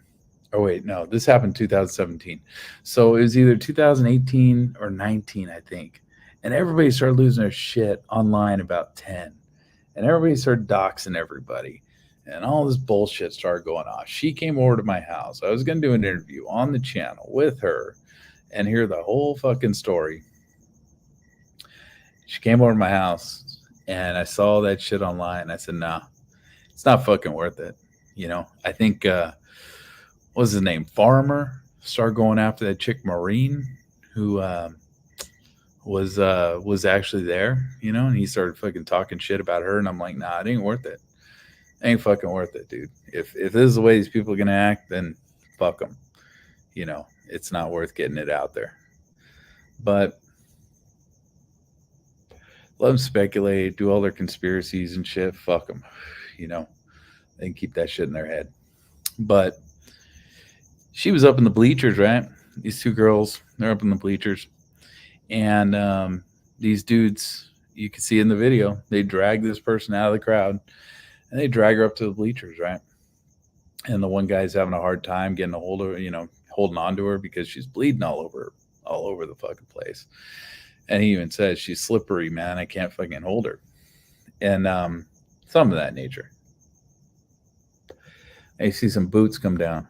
wait, no, this happened 2017. So it was either 2018 or 19, I think. And everybody started losing their shit online about 10. And everybody started doxing everybody. And all this bullshit started going off. She came over to my house. I was going to do an interview on the channel with her and hear the whole fucking story. She came over to my house. And I saw that shit online. I said, nah, it's not fucking worth it. I think, what was his name? Farmer started going after that chick Maureen, who was actually there, and he started fucking talking shit about her. And I'm like, nah, it ain't worth it. Ain't fucking worth it, dude. If this is the way these people are gonna act, then fuck them. It's not worth getting it out there. But let them speculate, do all their conspiracies and shit. Fuck them. They can keep that shit in their head. But she was up in the bleachers, right? These two girls, they're up in the bleachers. And these dudes, you can see in the video, they drag this person out of the crowd and they drag her up to the bleachers, right? And the one guy's having a hard time getting a hold of her, holding on to her because she's bleeding all over the fucking place. And he even says, she's slippery, man. I can't fucking hold her. And some of that nature. And you see some boots come down.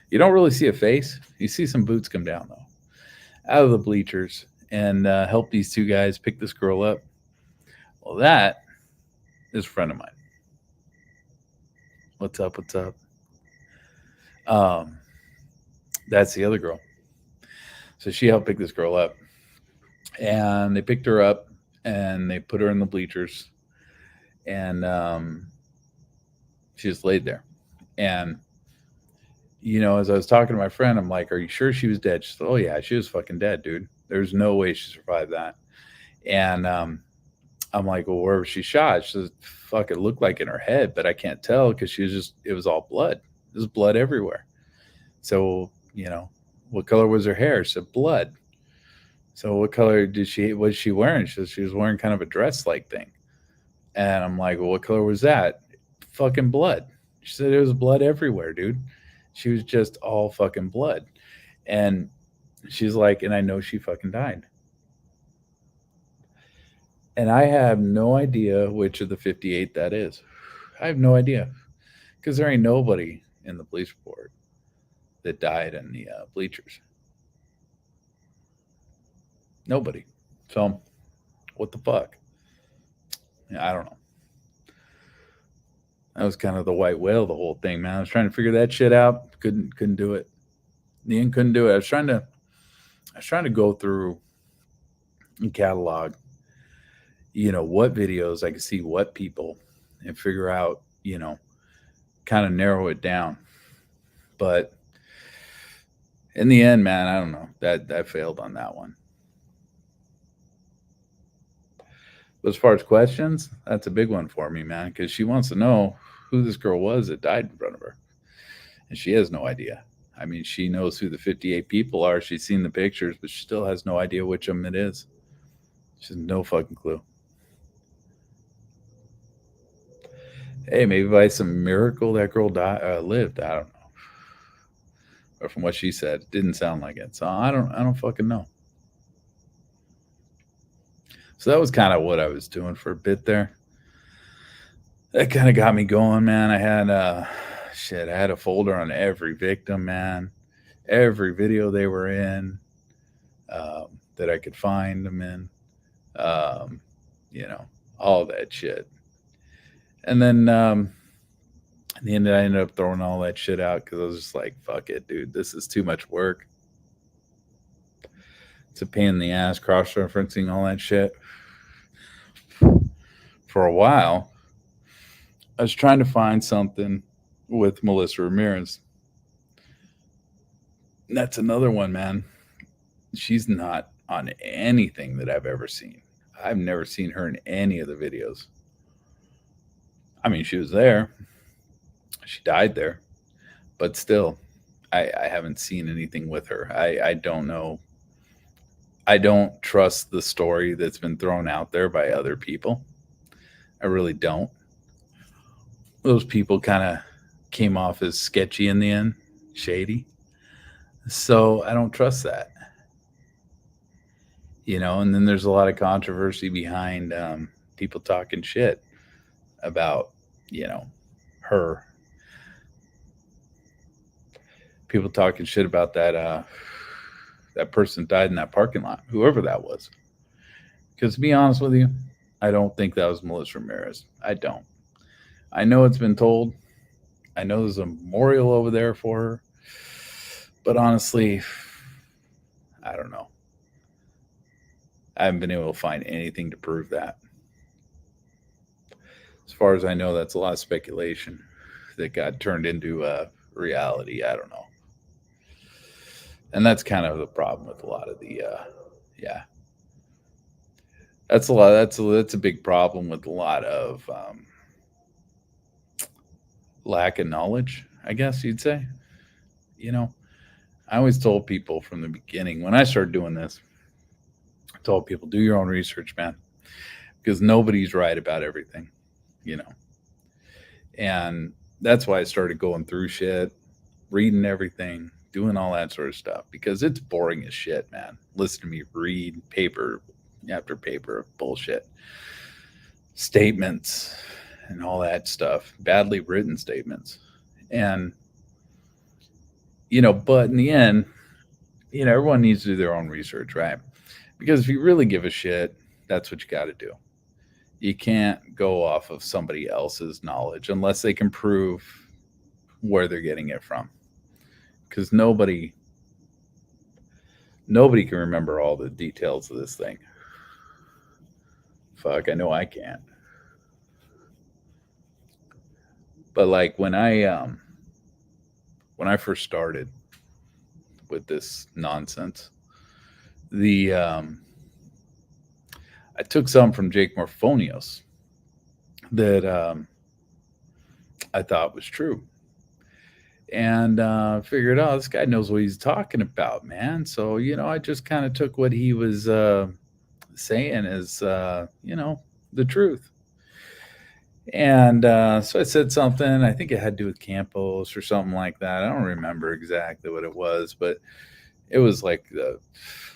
You don't really see a face. You see some boots come down, though, out of the bleachers and help these two guys pick this girl up. Well, that is a friend of mine. What's up? That's the other girl. So she helped pick this girl up. And they picked her up and they put her in the bleachers. And she just laid there. And, as I was talking to my friend, I'm like, are you sure she was dead? She said, oh, yeah, she was fucking dead, dude. There's no way she survived that. And I'm like, well, where was she shot? She says, fuck, it looked like in her head, but I can't tell because it was all blood. There's blood everywhere. So, what color was her hair? She said, blood. So what color was she wearing? She said she was wearing kind of a dress-like thing. And I'm like, well, what color was that? Fucking blood. She said it was blood everywhere, dude. She was just all fucking blood. And she's like, and I know she fucking died. And I have no idea which of the 58 that is. I have no idea. Because there ain't nobody in the police report that died in the bleachers. Nobody. So, what the fuck? I don't know. That was kind of the white whale, the whole thing, man. I was trying to figure that shit out. Couldn't do it. In the end, couldn't do it. I was trying to go through and catalog, what videos I could see, what people, and figure out, kind of narrow it down. But in the end, man, I don't know. That failed on that one. But as far as questions, that's a big one for me, man, because she wants to know who this girl was that died in front of her. And she has no idea. I mean, she knows who the 58 people are. She's seen the pictures, but she still has no idea which of them it is. She has no fucking clue. Hey, maybe by some miracle that girl lived. I don't know. But from what she said, it didn't sound like it. So I don't fucking know. So that was kind of what I was doing for a bit there. That kind of got me going, man. I had I had a folder on every victim, man. Every video they were in that I could find them in. All that shit. And then in the end, I ended up throwing all that shit out because I was just like, fuck it, dude. This is too much work. It's a pain in the ass, cross-referencing all that shit. For a while, I was trying to find something with Melissa Ramirez. And that's another one, man. She's not on anything that I've ever seen. I've never seen her in any of the videos. I mean, she was there. She died there. But still, I haven't seen anything with her. I don't know. I don't trust the story that's been thrown out there by other people. I really don't. Those people kind of came off as sketchy in the end, shady. So I don't trust that. And then there's a lot of controversy behind people talking shit about, her. People talking shit about that person died in that parking lot, whoever that was. Because to be honest with you, I don't think that was Melissa Ramirez. I don't. I know it's been told. I know there's a memorial over there for her. But honestly, I don't know. I haven't been able to find anything to prove that. As far as I know, that's a lot of speculation that got turned into reality. I don't know. And that's kind of the problem with a lot of the, yeah. That's a lot. That's a big problem with a lot of lack of knowledge, I guess you'd say. You know, I always told people from the beginning when I started doing this, I told people, do your own research, man, because nobody's right about everything, you know. And that's why I started going through shit, reading everything, doing all that sort of stuff, because it's boring as shit, man. Listen to me read paper after paper of bullshit, statements and all that stuff, badly written statements. And, you know, but in the end, you know, everyone needs to do their own research, right? Because if you really give a shit, that's what you got to do. You can't go off of somebody else's knowledge unless they can prove where they're getting it from. Because nobody can remember all the details of this thing. Fuck, I know I can't. But like when I first started with this nonsense, I took some from Jake Morphonios that I thought was true. And figured, oh, this guy knows what he's talking about, man. So, you know, I just kind of took what he was saying as, you know, the truth. And so I said something, I think it had to do with Campos or something like that. I don't remember exactly what it was, but it was like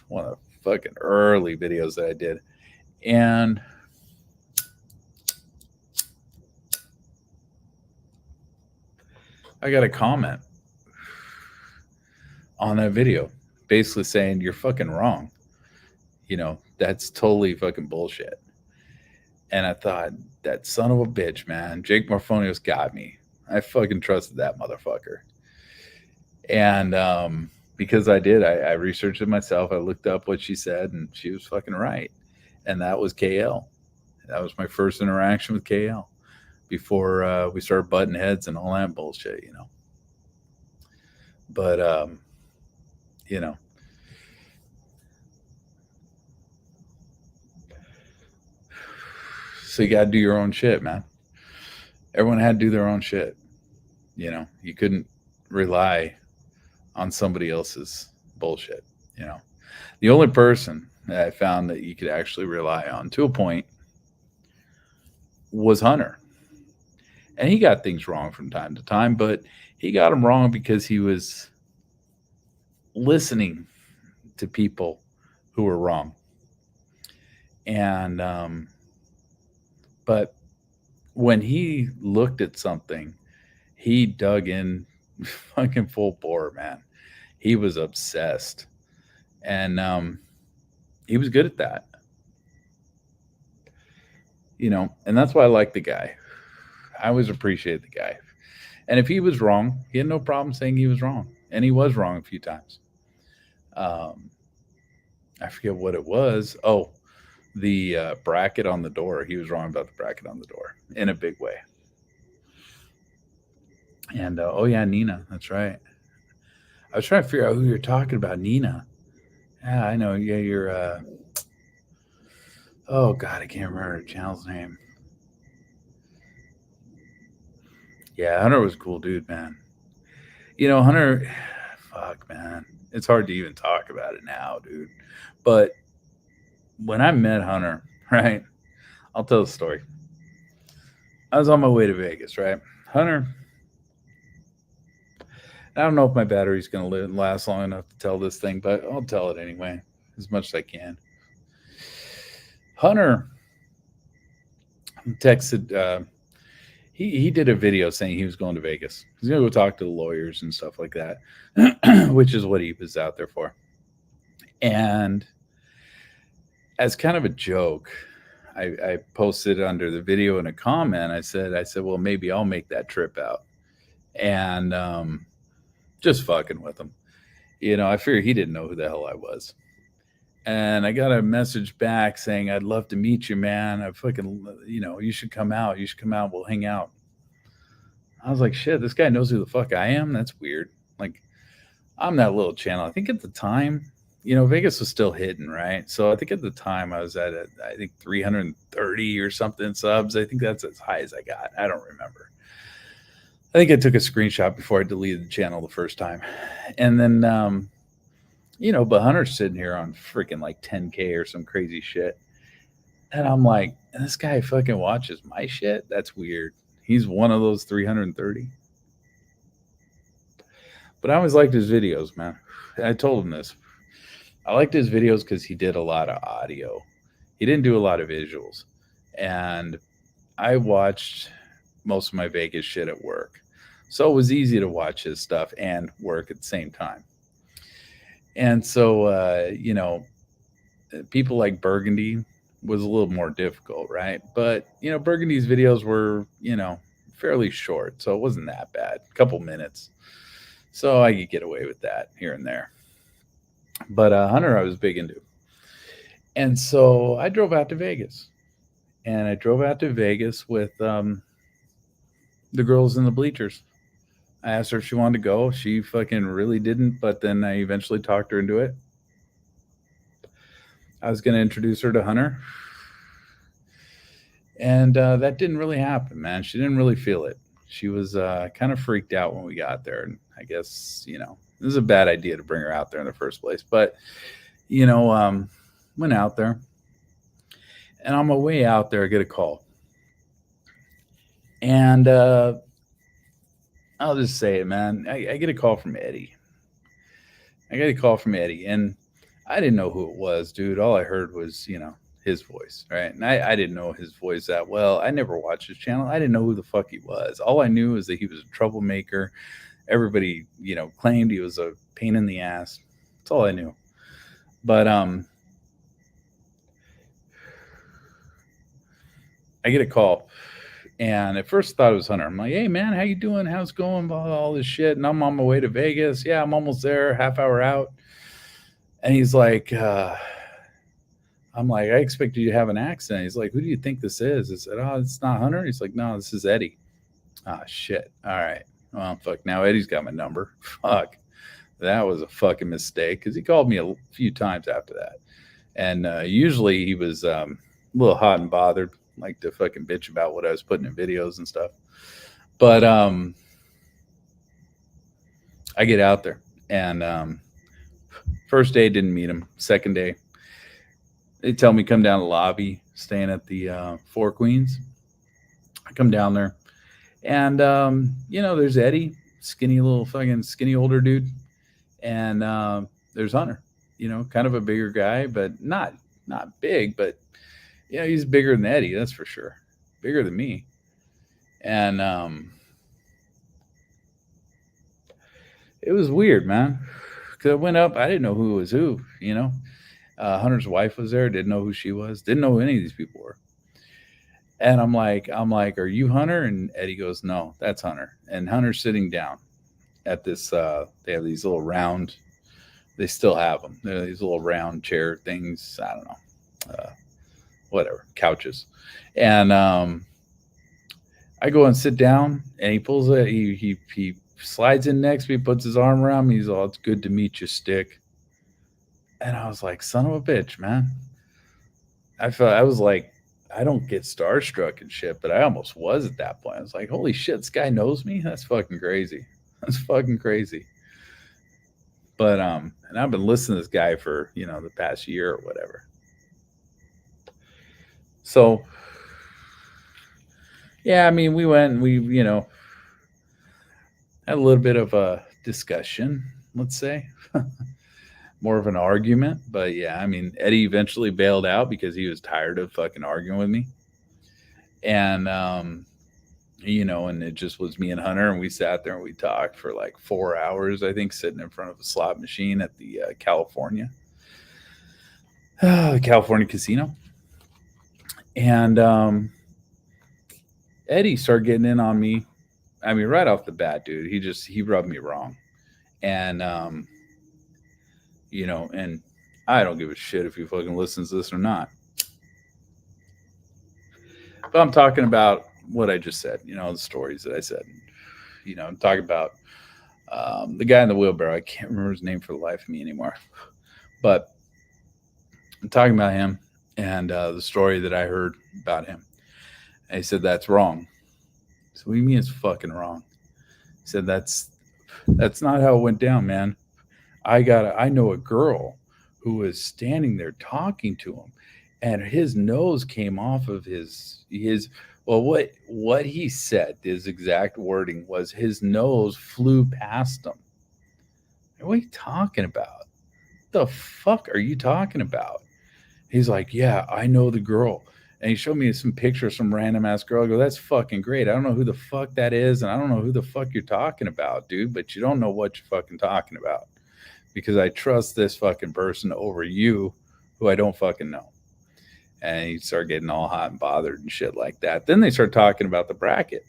one of the fucking early videos that I did. And I got a comment on that video basically saying, you're fucking wrong. You know, that's totally fucking bullshit. And I thought, that son of a bitch, man. Jake Morphonios got me. I fucking trusted that motherfucker. And because I did, I researched it myself. I looked up what she said, and she was fucking right. And that was KL. That was my first interaction with KL before we started butting heads and all that bullshit, you know. But, you know, so you got to do your own shit, man. Everyone had to do their own shit. You know, you couldn't rely on somebody else's bullshit. You know, the only person that I found that you could actually rely on to a point was Hunter. And he got things wrong from time to time, but he got them wrong because he was listening to people who were wrong. And, but when he looked at something, he dug in fucking full bore, man. He was obsessed. And he was good at that. You know, and that's why I like the guy. I always appreciate the guy. And if he was wrong, he had no problem saying he was wrong. And he was wrong a few times. I forget what it was. Oh, the bracket on the door. He was wrong about the bracket on the door in a big way. And oh yeah, Nina, that's right. I was trying to figure out who you're talking about, Nina. Yeah, I know. Yeah, you're. Oh God, I can't remember the channel's name. Yeah, Hunter was a cool dude, man. You know, Hunter. Fuck, man, it's hard to even talk about it now, dude. But when I met Hunter, right? I'll tell the story. I was on my way to Vegas, right? Hunter. I don't know if my battery's going to last long enough to tell this thing, but I'll tell it anyway, as much as I can. Hunter texted, he did a video saying he was going to Vegas. He's going to go talk to the lawyers and stuff like that, which is what he was out there for. And as kind of a joke, I posted under the video in a comment. I said, well, maybe I'll make that trip out, and just fucking with him. I figured he didn't know who the hell I was. And I got a message back saying, I'd love to meet you, man. I fucking, you should come out. You should come out. We'll hang out. I was like, shit, this guy knows who the fuck I am. That's weird. Like, I'm that little channel. I think at the time, Vegas was still hitting, right? So I think at the time I was at, I think 330 or something subs. I think that's as high as I got. I don't remember. I think I took a screenshot before I deleted the channel the first time. And then, but Hunter's sitting here on freaking like 10K or some crazy shit. And I'm like, this guy fucking watches my shit? That's weird. He's one of those 330. But I always liked his videos, man. I told him this. I liked his videos because he did a lot of audio. He didn't do a lot of visuals. And I watched most of my Vegas shit at work. So it was easy to watch his stuff and work at the same time. And so, people like Burgundy was a little more difficult, right? But, Burgundy's videos were, fairly short. So it wasn't that bad. A couple minutes. So I could get away with that here and there. But Hunter, I was big into. And so I drove out to Vegas. And I drove out to Vegas with the girls in the bleachers. I asked her if she wanted to go. She fucking really didn't, but then I eventually talked her into it. I was going to introduce her to Hunter. And that didn't really happen, man. She didn't really feel it. She was kind of freaked out when we got there. And I guess, it was a bad idea to bring her out there in the first place. But, went out there. And on my way out there, I get a call. And I'll just say it, man. I get a call from Eddie. And I didn't know who it was, dude. All I heard was, his voice, right? And I didn't know his voice that well. I never watched his channel. I didn't know who the fuck he was. All I knew is that he was a troublemaker. Everybody, claimed he was a pain in the ass. That's all I knew. But I get a call. And at first I thought it was Hunter. I'm like, hey, man, how you doing? How's it going? All this shit. And I'm on my way to Vegas. Yeah, I'm almost there, half hour out. And he's like, I'm like, I expected you to have an accent. He's like, who do you think this is? I said, oh, it's not Hunter. He's like, no, this is Eddie. Ah, shit. All right. Well, fuck. Now Eddie's got my number. Fuck. That was a fucking mistake because he called me a few times after that. And usually he was a little hot and bothered, like to fucking bitch about what I was putting in videos and stuff. But I get out there and first day didn't meet him. Second day, they tell me come down to the lobby, staying at the Four Queens. I come down there and, there's Eddie, skinny older dude. And there's Hunter, kind of a bigger guy, but not big, but he's bigger than Eddie. That's for sure. Bigger than me. And it was weird, man. Cause I went up, I didn't know who was who, Hunter's wife was there. Didn't know who she was. Didn't know who any of these people were. And I'm like, are you Hunter? And Eddie goes, no, that's Hunter. And Hunter's sitting down at this, they have these little round, they still have them. They're these little round chair things. I don't know, whatever, couches. And I go and sit down and he pulls it. He slides in next to me, puts his arm around me. He's all, it's good to meet you, Stick. And I was like, son of a bitch, man. I was like, I don't get starstruck and shit, but I almost was at that point. I was like, holy shit, this guy knows me? That's fucking crazy. That's fucking crazy. But and I've been listening to this guy for, the past year or whatever. So yeah, I mean, we went and we, had a little bit of a discussion, let's say. More of an argument, but yeah, I mean, Eddie eventually bailed out because he was tired of fucking arguing with me. And, and it just was me and Hunter, and we sat there and we talked for like 4 hours, I think, sitting in front of a slot machine at the California casino. And Eddie started getting in on me. I mean, right off the bat, dude, he rubbed me wrong. And and I don't give a shit if he fucking listens to this or not. But I'm talking about what I just said, the stories that I said. I'm talking about the guy in the wheelbarrow. I can't remember his name for the life of me anymore. But I'm talking about him and the story that I heard about him. And he said, that's wrong. So what do you mean it's fucking wrong? He said, that's not how it went down, man. I know a girl who was standing there talking to him, and his nose came off of his well, what he said, his exact wording was his nose flew past him. What are you talking about? The fuck are you talking about? He's like, yeah, I know the girl. And he showed me some pictures, some random ass girl. I go, that's fucking great. I don't know who the fuck that is, and I don't know who the fuck you're talking about, dude, but you don't know what you're fucking talking about. Because I trust this fucking person over you who I don't fucking know. And he started getting all hot and bothered and shit like that. Then they start talking about the bracket.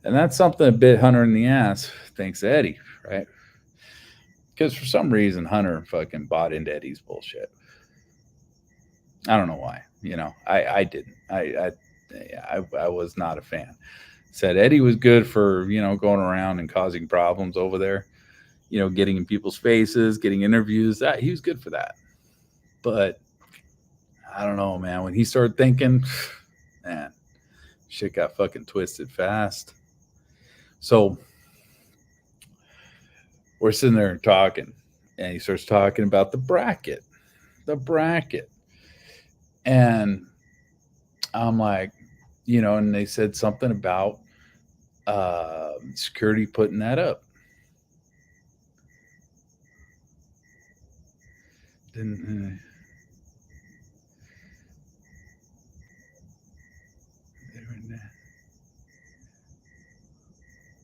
And that's something that bit Hunter in the ass, thanks to Eddie, right? Because for some reason, Hunter fucking bought into Eddie's bullshit. I don't know why. I didn't. I was not a fan. Said Eddie was good for, going around and causing problems over there. Getting in people's faces, getting interviews. That he was good for that. But I don't know, man. When he started thinking, man, shit got fucking twisted fast. So we're sitting there talking, and he starts talking about the bracket. And I'm like, and they said something about security putting that up.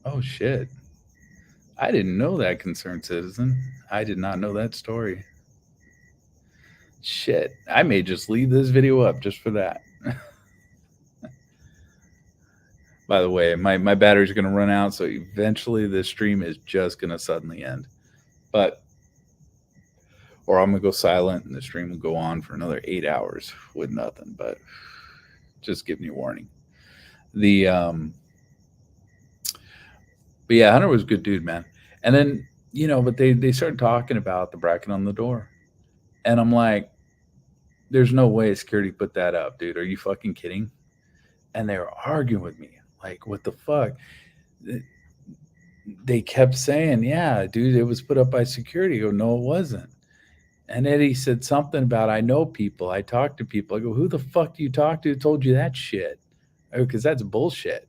Oh shit. I didn't know that, concerned citizen. I did not know that story. Shit. I may just leave this video up just for that. By the way, my battery's going to run out, so eventually this stream is just going to suddenly end. Or I'm going to go silent and the stream will go on for another 8 hours with nothing, but just giving you a warning. But yeah, Hunter was a good dude, man. And then, but they started talking about the bracket on the door. And I'm like, there's no way security put that up, dude. Are you fucking kidding? And they were arguing with me. Like, what the fuck? They kept saying, yeah, dude, it was put up by security. I go, no, it wasn't. And Eddie said something about, I know people. I talk to people. I go, who the fuck do you talk to who told you that shit? Because that's bullshit.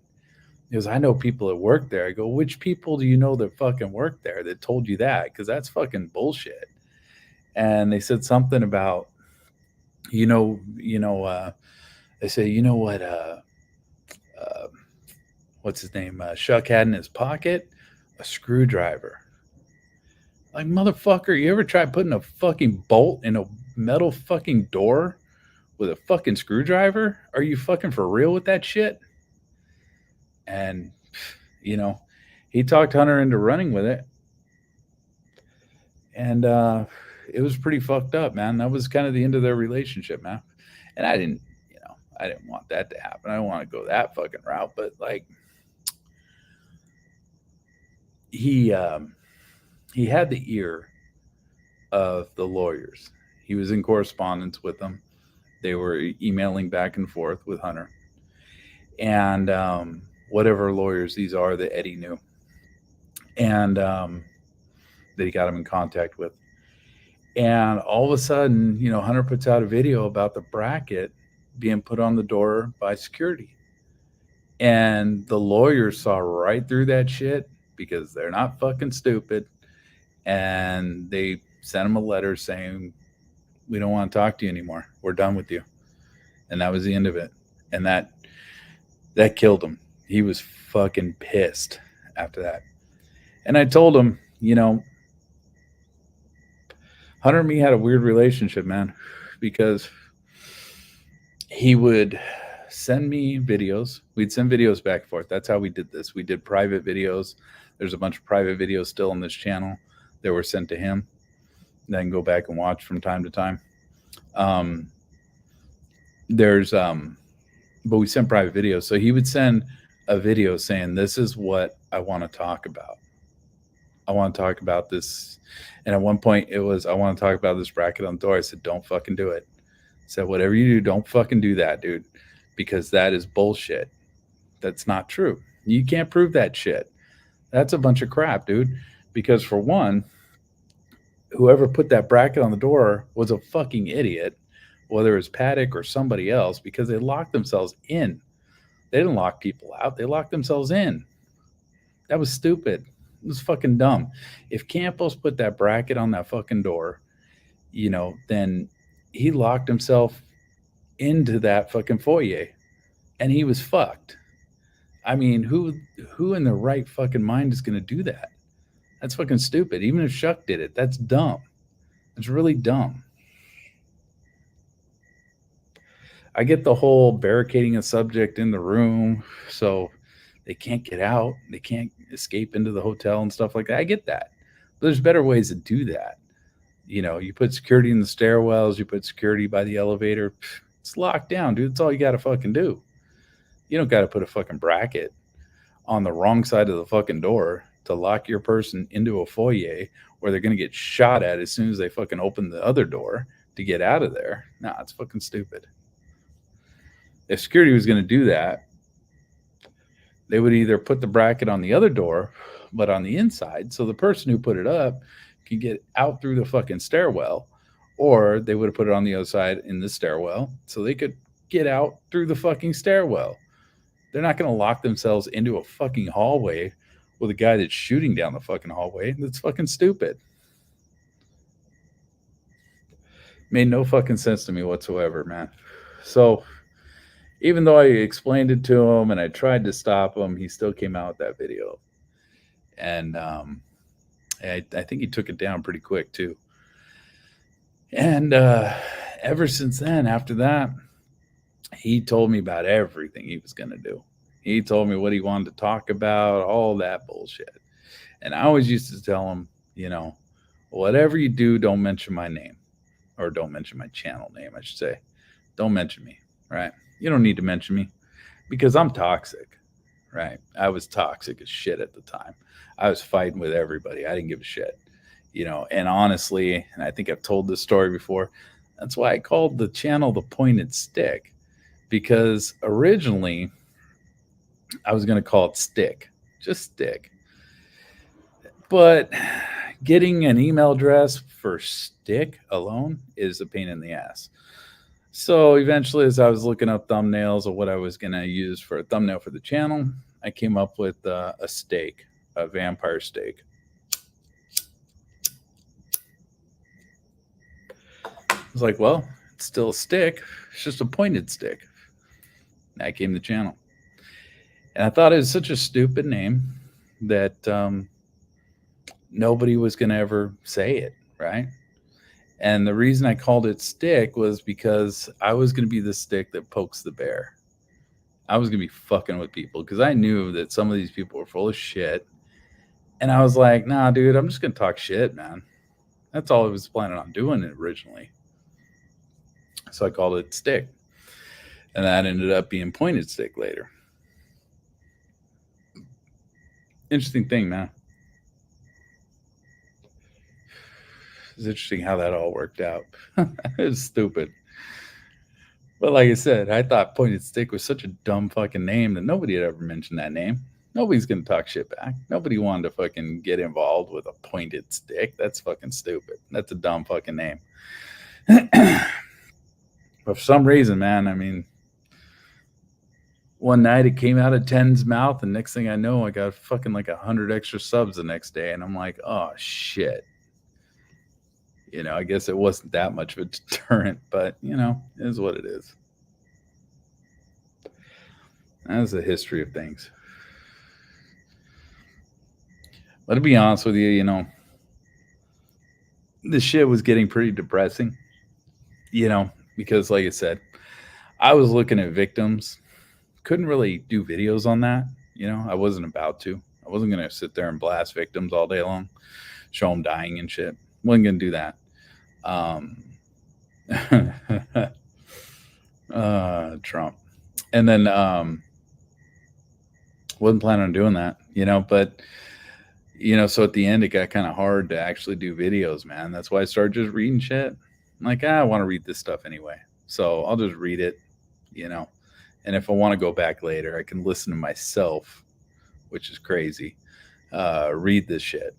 He goes, I know people that work there. I go, which people do you know that fucking work there that told you that? Because that's fucking bullshit. And they said something about, they say, what's his name? Shuck had in his pocket a screwdriver. Like, motherfucker, you ever tried putting a fucking bolt in a metal fucking door with a fucking screwdriver? Are you fucking for real with that shit? And, he talked Hunter into running with it. And it was pretty fucked up, man. That was kind of the end of their relationship, man. And I didn't want that to happen. I don't want to go that fucking route. But, like, he had the ear of the lawyers. He was in correspondence with them. They were emailing back and forth with Hunter. And whatever lawyers these are that Eddie knew. And that he got him in contact with. And all of a sudden, Hunter puts out a video about the bracket being put on the door by security. And the lawyers saw right through that shit because they're not fucking stupid. And they sent him a letter saying, we don't want to talk to you anymore. We're done with you. And that was the end of it. And that killed him. He was fucking pissed after that. And I told him, Hunter and me had a weird relationship, man, because he would send me videos. We'd send videos back and forth. That's how we did this. We did private videos. There's a bunch of private videos still on this channel that were sent to him. Then go back and watch from time to time. But we sent private videos. So he would send a video saying, this is what I want to talk about. I want to talk about this. And at one point it was, I want to talk about this bracket on the door. I said, don't fucking do it. I said, whatever you do, don't fucking do that, dude, because that is bullshit. That's not true. You can't prove that shit. That's a bunch of crap, dude. Because for one, whoever put that bracket on the door was a fucking idiot, whether it was Paddock or somebody else, because they locked themselves in. They didn't lock people out. They locked themselves in. That was stupid. It was fucking dumb. If Campos put that bracket on that fucking door, you know, then he locked himself into that fucking foyer and he was fucked. I mean, who in their right fucking mind is going to do that? That's fucking stupid. Even if Shuck did it, that's dumb. It's really dumb. I get the whole barricading a subject in the room so they can't get out. They can't escape into the hotel and stuff like that. I get that. But there's better ways to do that. You know, you put security in the stairwells, you put security by the elevator. It's locked down, dude. That's all you got to fucking do. You don't got to put a fucking bracket on the wrong side of the fucking door to lock your person into a foyer where they're going to get shot at as soon as they fucking open the other door to get out of there. Nah, it's fucking stupid. If security was going to do that, they would either put the bracket on the other door, but on the inside, so the person who put it up can get out through the fucking stairwell, or they would have put it on the other side in the stairwell so they could get out through the fucking stairwell. They're not going to lock themselves into a fucking hallway with a guy that's shooting down the fucking hallway. That's fucking stupid. Made no fucking sense to me whatsoever, man. So even though I explained it to him and I tried to stop him, he still came out with that video. And I think he took it down pretty quick too. And ever since then, after that, he told me about everything he was going to do. He told me what he wanted to talk about, all that bullshit. And I always used to tell him, you know, whatever you do, don't mention my name, or don't mention my channel name, I should say. Don't mention me, right? You don't need to mention me because I'm toxic, right? I was toxic as shit at the time. I was fighting with everybody. I didn't give a shit, you know, and honestly, and I think I've told this story before, that's why I called the channel The Pointed Stick, because originally I was going to call it Stick, just Stick. But getting an email address for Stick alone is a pain in the ass. So eventually, as I was looking up thumbnails of what I was going to use for a thumbnail for the channel, I came up with a steak, a vampire steak. I was like, well, it's still a stick. It's just a pointed stick. That came the channel. And I thought it was such a stupid name that nobody was going to ever say it, right? And the reason I called it Stick was because I was going to be the stick that pokes the bear. I was going to be fucking with people because I knew that some of these people were full of shit. And I was like, nah, dude, I'm just going to talk shit, man. That's all I was planning on doing originally. So I called it Stick. And that ended up being Pointed Stick later. Interesting thing, man. It's interesting how that all worked out. It was stupid. But like I said, I thought Pointed Stick was such a dumb fucking name that nobody had ever mentioned that name. Nobody's going to talk shit back. Nobody wanted to fucking get involved with a pointed stick. That's fucking stupid. That's a dumb fucking name. But for some reason, man, I mean, one night it came out of 10's mouth, and next thing I know, I got fucking like 100 extra subs the next day, and I'm like, oh shit. You know, I guess it wasn't that much of a deterrent, but you know, it is what it is. That's the history of things. But to be honest with you, you know, this shit was getting pretty depressing, you know, because like I said, I was looking at victims. Couldn't really do videos on that. I wasn't about to. I wasn't going to sit there and blast victims all day long, show them dying and shit. Wasn't going to do that. Trump. And then wasn't planning on doing that, but so at the end it got kind of hard to actually do videos, man. That's why I started just reading shit. I'm like, I want to read this stuff anyway. So I'll just read it, and if I want to go back later, I can listen to myself, which is crazy. Read this shit,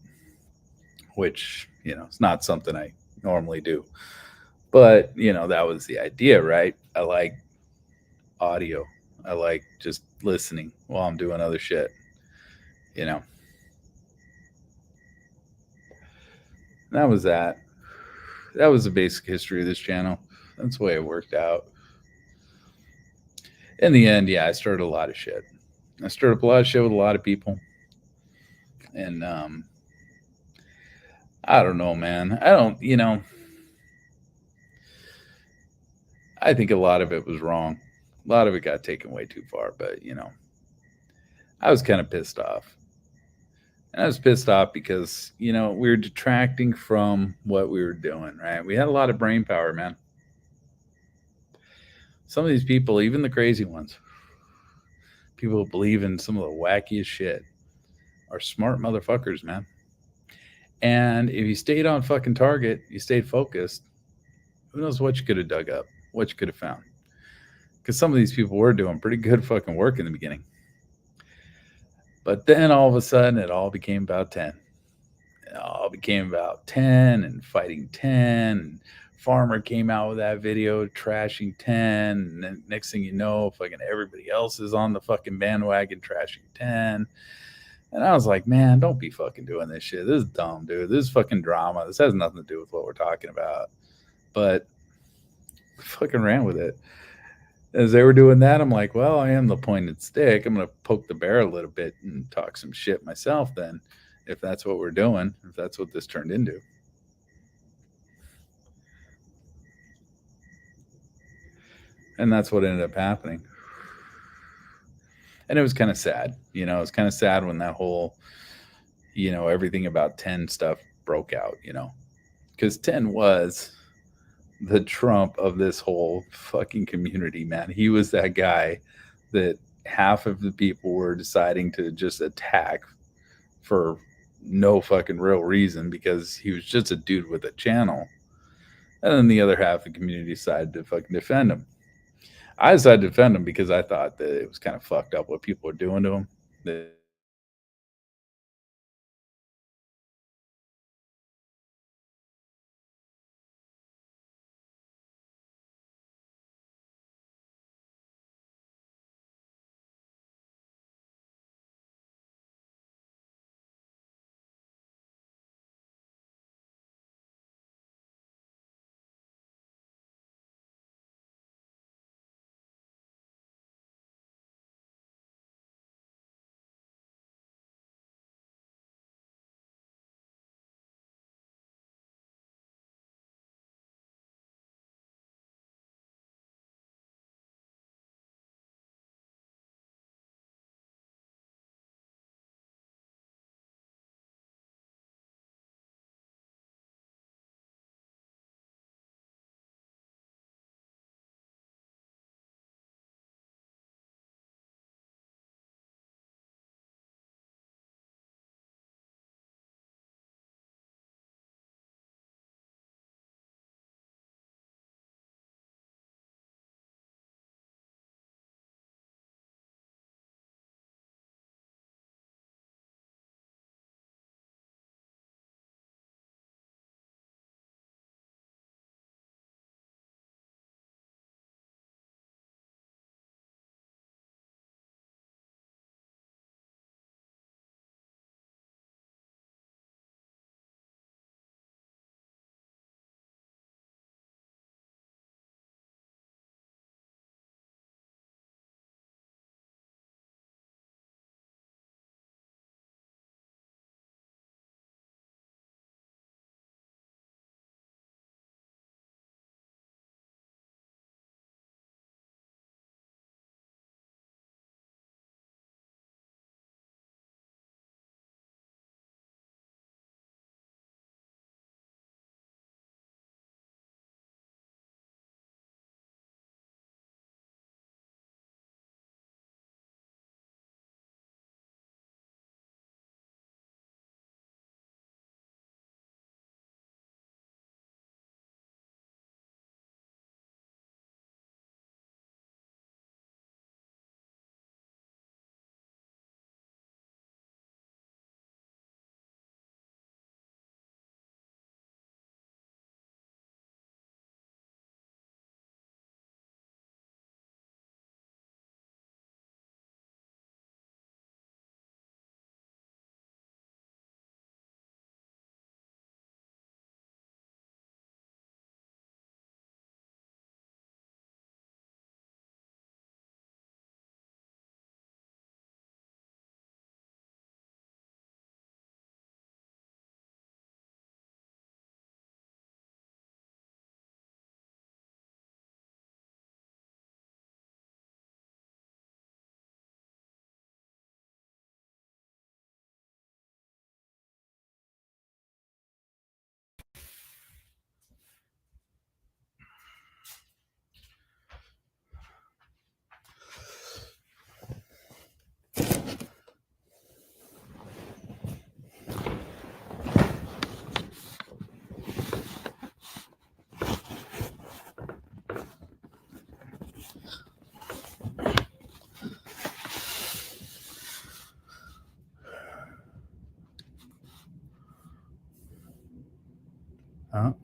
which, it's not something I normally do. But, that was the idea, right? I like audio. I like just listening while I'm doing other shit, That was that. That was the basic history of this channel. That's the way it worked out. In the end, yeah, I started a lot of shit. I started up a lot of shit with a lot of people. And I don't know, man. I think a lot of it was wrong. A lot of it got taken way too far, but I was kind of pissed off. And I was pissed off because, we were detracting from what we were doing, right? We had a lot of brain power, man. Some of these people, even the crazy ones, people who believe in some of the wackiest shit, are smart motherfuckers, man. And if you stayed on fucking target, you stayed focused, who knows what you could have dug up, what you could have found. Because some of these people were doing pretty good fucking work in the beginning. But then all of a sudden, it all became about 10. It all became about 10 and fighting 10. And Farmer came out with that video trashing 10. And then next thing you know, fucking everybody else is on the fucking bandwagon trashing 10. And I was like, man, don't be fucking doing this shit. This is dumb, dude. This is fucking drama. This has nothing to do with what we're talking about. But I fucking ran with it. As they were doing that, I'm like, well, I am the pointed stick. I'm going to poke the bear a little bit and talk some shit myself then, if that's what we're doing, if that's what this turned into. And that's what ended up happening. And it was kind of sad. It was kind of sad when that whole, everything about 10 stuff broke out, because 10 was the Trump of this whole fucking community, man. He was that guy that half of the people were deciding to just attack for no fucking real reason because he was just a dude with a channel. And then the other half of the community decided to fucking defend him. I decided to defend him because I thought that it was kind of fucked up what people were doing to him. That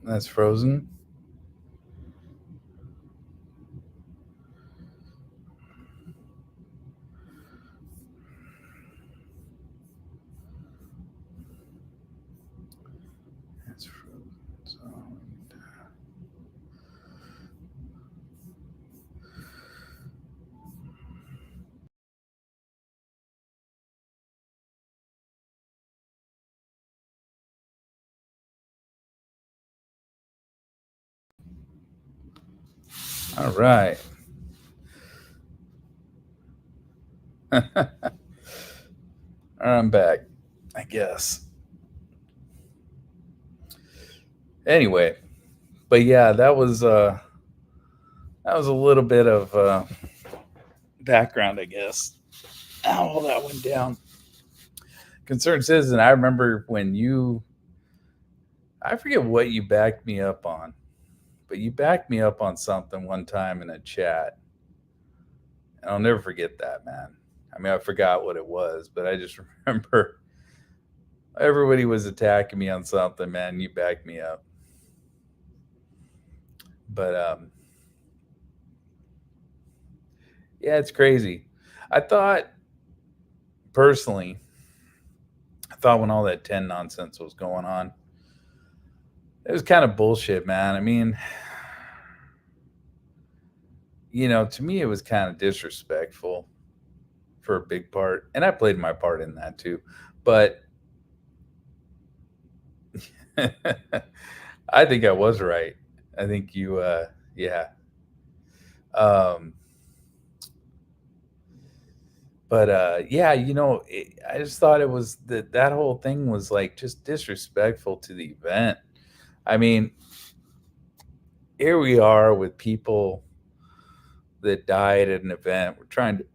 That's frozen. That's frozen. So, all right. I'm back, I guess. Anyway, but yeah, that was a little bit of background, I guess. How that went down. Concerned Citizen, I remember when I forget what you backed me up on, but you backed me up on something one time in a chat. And I'll never forget that, man. I mean, I forgot what it was, but I just remember everybody was attacking me on something, man. You backed me up. But yeah, it's crazy. I thought personally, when all that 10 nonsense was going on, it was kind of bullshit, man. I mean, to me, it was kind of disrespectful for a big part. And I played my part in that too. But I think I was right. I think yeah. Um, but yeah, I just thought it was that whole thing was like just disrespectful to the event. I mean, here we are with people that died at an event. We're trying to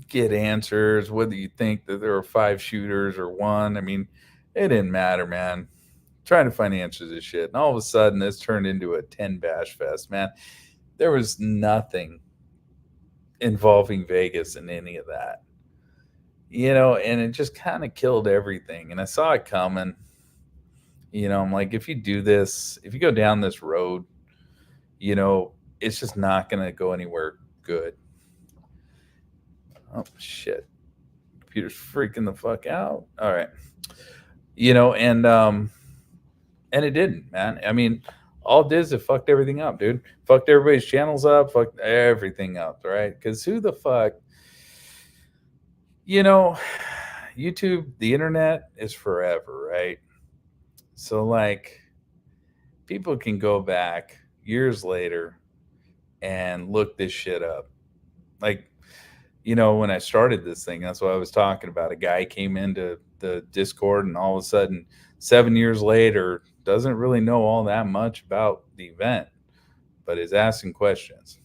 get answers, whether you think that there were 5 shooters or one. I mean, it didn't matter, man. Trying to find answers to shit. And all of a sudden, this turned into a 10 bash fest, man. There was nothing involving Vegas in any of that. And it just kind of killed everything. And I saw it coming. I'm like, if you do this, if you go down this road, it's just not going to go anywhere good. Oh, shit. Computer's freaking the fuck out. All right. And it didn't, man. I mean, all it did is it fucked everything up, dude. Fucked everybody's channels up, fucked everything up, right? Because who the fuck, YouTube, the internet is forever, right? So, like, people can go back years later and look this shit up. Like, when I started this thing, that's what I was talking about. A guy came into the Discord and all of a sudden, 7 years later, doesn't really know all that much about the event, but is asking questions.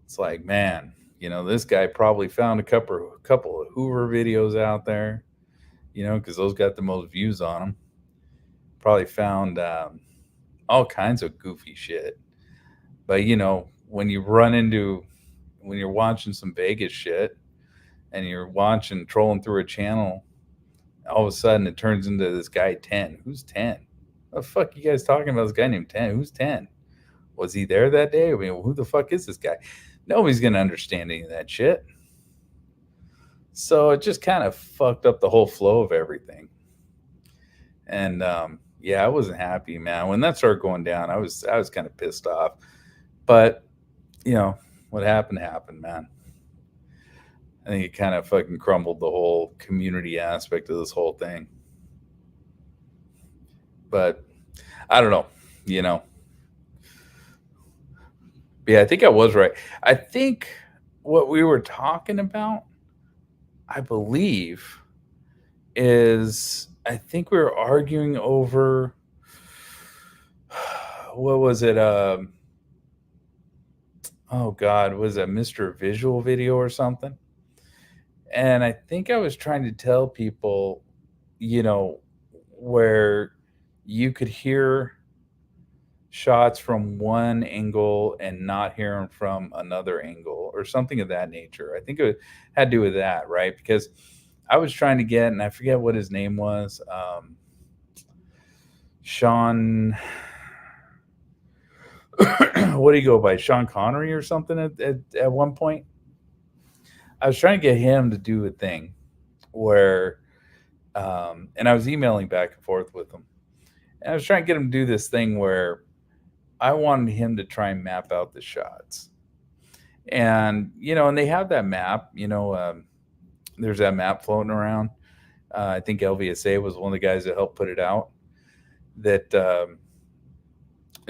It's like, man, this guy probably found a couple of Hoover videos out there, because those got the most views on them. Probably found all kinds of goofy shit. But, when you're watching some Vegas shit and you're trolling through a channel, all of a sudden it turns into this guy 10. Who's 10? What the fuck you guys talking about? This guy named 10? Who's 10? Was he there that day? I mean, who the fuck is this guy? Nobody's going to understand any of that shit. So it just kind of fucked up the whole flow of everything. And yeah, I wasn't happy, man. When that started going down, I was kind of pissed off. But, what happened, man. I think it kind of fucking crumbled the whole community aspect of this whole thing. But I don't know, Yeah, I think I was right. I think what we were talking about, I believe, is I think we were arguing over what was it? Oh God, was it Mr. Visual Video or something? And I think I was trying to tell people, where you could hear shots from one angle and not hear them from another angle or something of that nature. I think it had to do with that, right? Because I was trying to get, and I forget what his name was. Sean, what do you go by? Sean Connery or something at one point? I was trying to get him to do a thing where, and I was emailing back and forth with him. And I was trying to get him to do this thing where I wanted him to try and map out the shots. And, and they have that map, there's that map floating around. I think LVSA was one of the guys that helped put it out that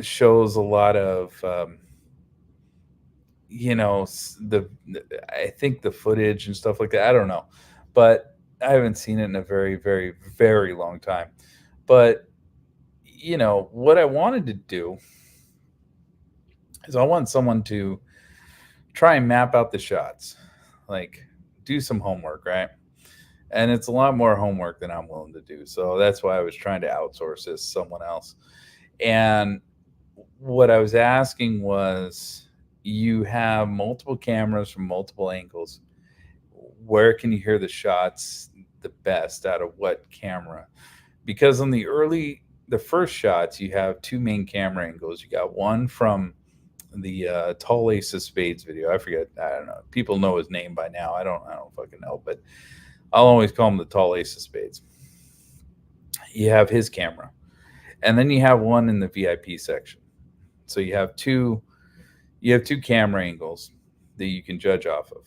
shows a lot of, I think the footage and stuff like that. I don't know, but I haven't seen it in a very, very, very long time. But, what I wanted to do is I want someone to try and map out the shots, like do some homework, right? And it's a lot more homework than I'm willing to do. So that's why I was trying to outsource this to someone else. And what I was asking was, you have multiple cameras from multiple angles. Where can you hear the shots the best out of what camera? Because on the first shots, you have two main camera angles. You got one from the Tall Ace of Spades video. I forget. I don't know. People know his name by now. I don't fucking know, but I'll always call him the Tall Ace of Spades. You have his camera, and then you have one in the VIP section. So you have two camera angles that you can judge off of.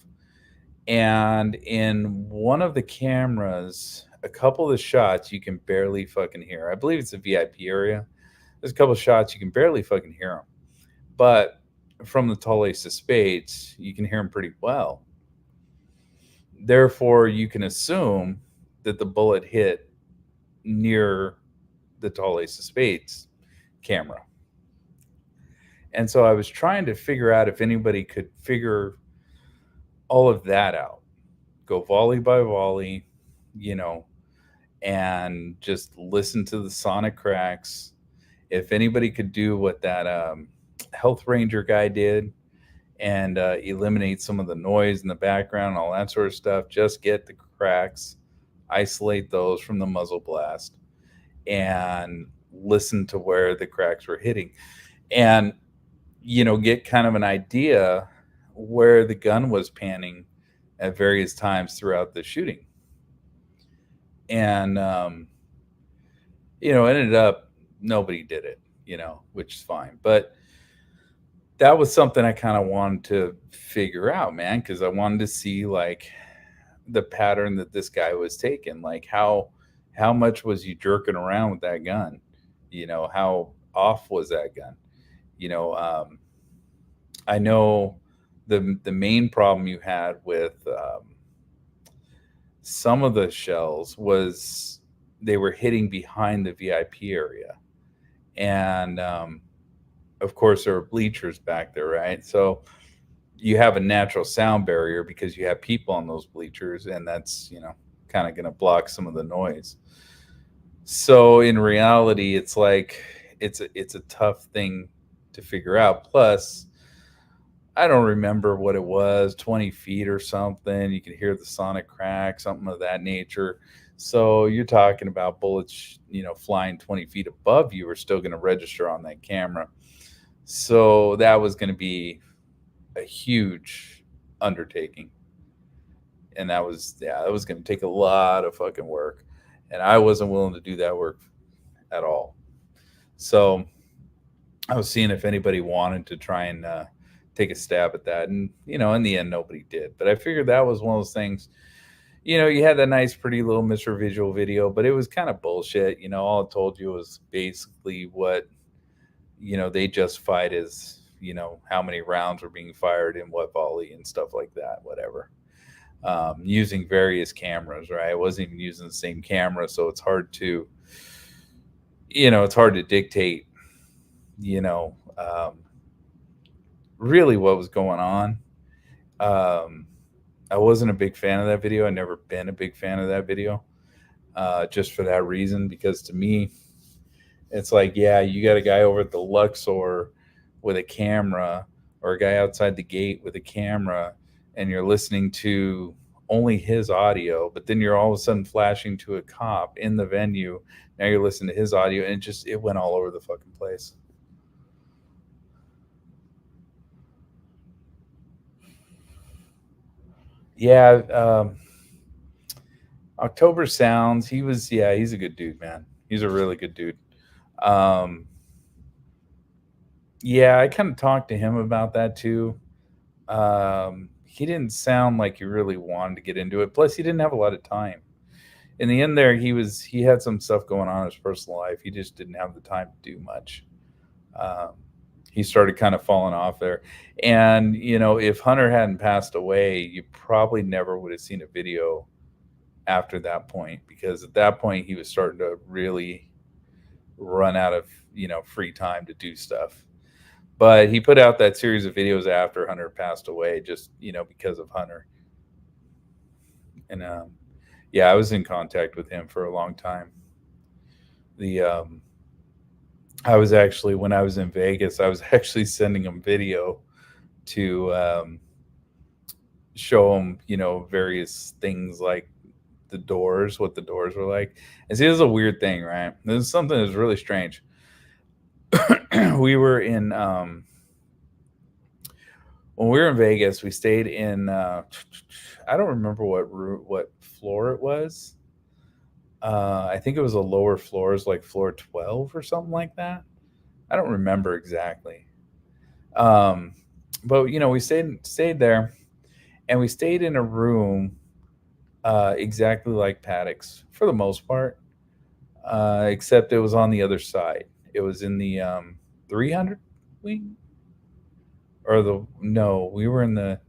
And in one of the cameras, a couple of the shots you can barely fucking hear. I believe it's a VIP area. There's a couple of shots you can barely fucking hear them. But from the Tall Ace of Spades, you can hear them pretty well. Therefore, you can assume that the bullet hit near the Tall Ace of Spades camera. And so I was trying to figure out if anybody could figure all of that out. Go volley by volley, and just listen to the sonic cracks. If anybody could do what that Health Ranger guy did and eliminate some of the noise in the background, all that sort of stuff, just get the cracks, isolate those from the muzzle blast, and listen to where the cracks were hitting. And, get kind of an idea where the gun was panning at various times throughout the shooting. And, ended up, nobody did it, which is fine. But that was something I kind of wanted to figure out, man, because I wanted to see, like, the pattern that this guy was taking. Like, how much was you jerking around with that gun? How off was that gun? I know the main problem you had with some of the shells was they were hitting behind the VIP area. And, of course, there are bleachers back there, right? So you have a natural sound barrier because you have people on those bleachers, and that's, kind of going to block some of the noise. So in reality, it's like it's a tough thing to figure out. Plus, I don't remember what it was, 20 feet or something. You could hear the sonic crack, something of that nature. So you're talking about bullets, flying 20 feet above you are still going to register on that camera. So that was going to be a huge undertaking. And that was going to take a lot of fucking work. And I wasn't willing to do that work at all. So I was seeing if anybody wanted to try and take a stab at that. And, in the end, nobody did. But I figured that was one of those things, you had that nice, pretty little Mr. Visual video, but it was kind of bullshit. All it told you was basically what, they justified as, how many rounds were being fired in what volley and stuff like that, whatever. Using various cameras, right? I wasn't even using the same camera, so it's hard to, dictate, really what was going on. I wasn't a big fan of that video. I've never been a big fan of that video, just for that reason, because to me, it's like, yeah, you got a guy over at the Luxor with a camera, or a guy outside the gate with a camera, and you're listening to only his audio, but then you're all of a sudden flashing to a cop in the venue. Now you're listening to his audio, and it went all over the fucking place. Yeah, October Sounds. He's a good dude, man. He's a really good dude. Yeah, I kind of talked to him about that too. He didn't sound like he really wanted to get into it. Plus, he didn't have a lot of time. In the end, there he had some stuff going on in his personal life. He just didn't have the time to do much. He started kind of falling off there. And if Hunter hadn't passed away, you probably never would have seen a video after that point, because at that point he was starting to really run out of free time to do stuff. But he put out that series of videos after Hunter passed away, just because of Hunter. And I was in contact with him for a long time. I was actually, when I was in Vegas, I was actually sending him video to show him various things, like the Doors, what the Doors were like. And see, this is a weird thing, right? This is something that's really strange. We were in when we were in Vegas, we stayed in I don't remember what floor it was. I think it was a lower floors, like floor 12 or something like that. I don't remember exactly. But we stayed there, and we stayed in a room exactly like Paddock's for the most part, except it was on the other side. It was in the 300 wing, we were in the,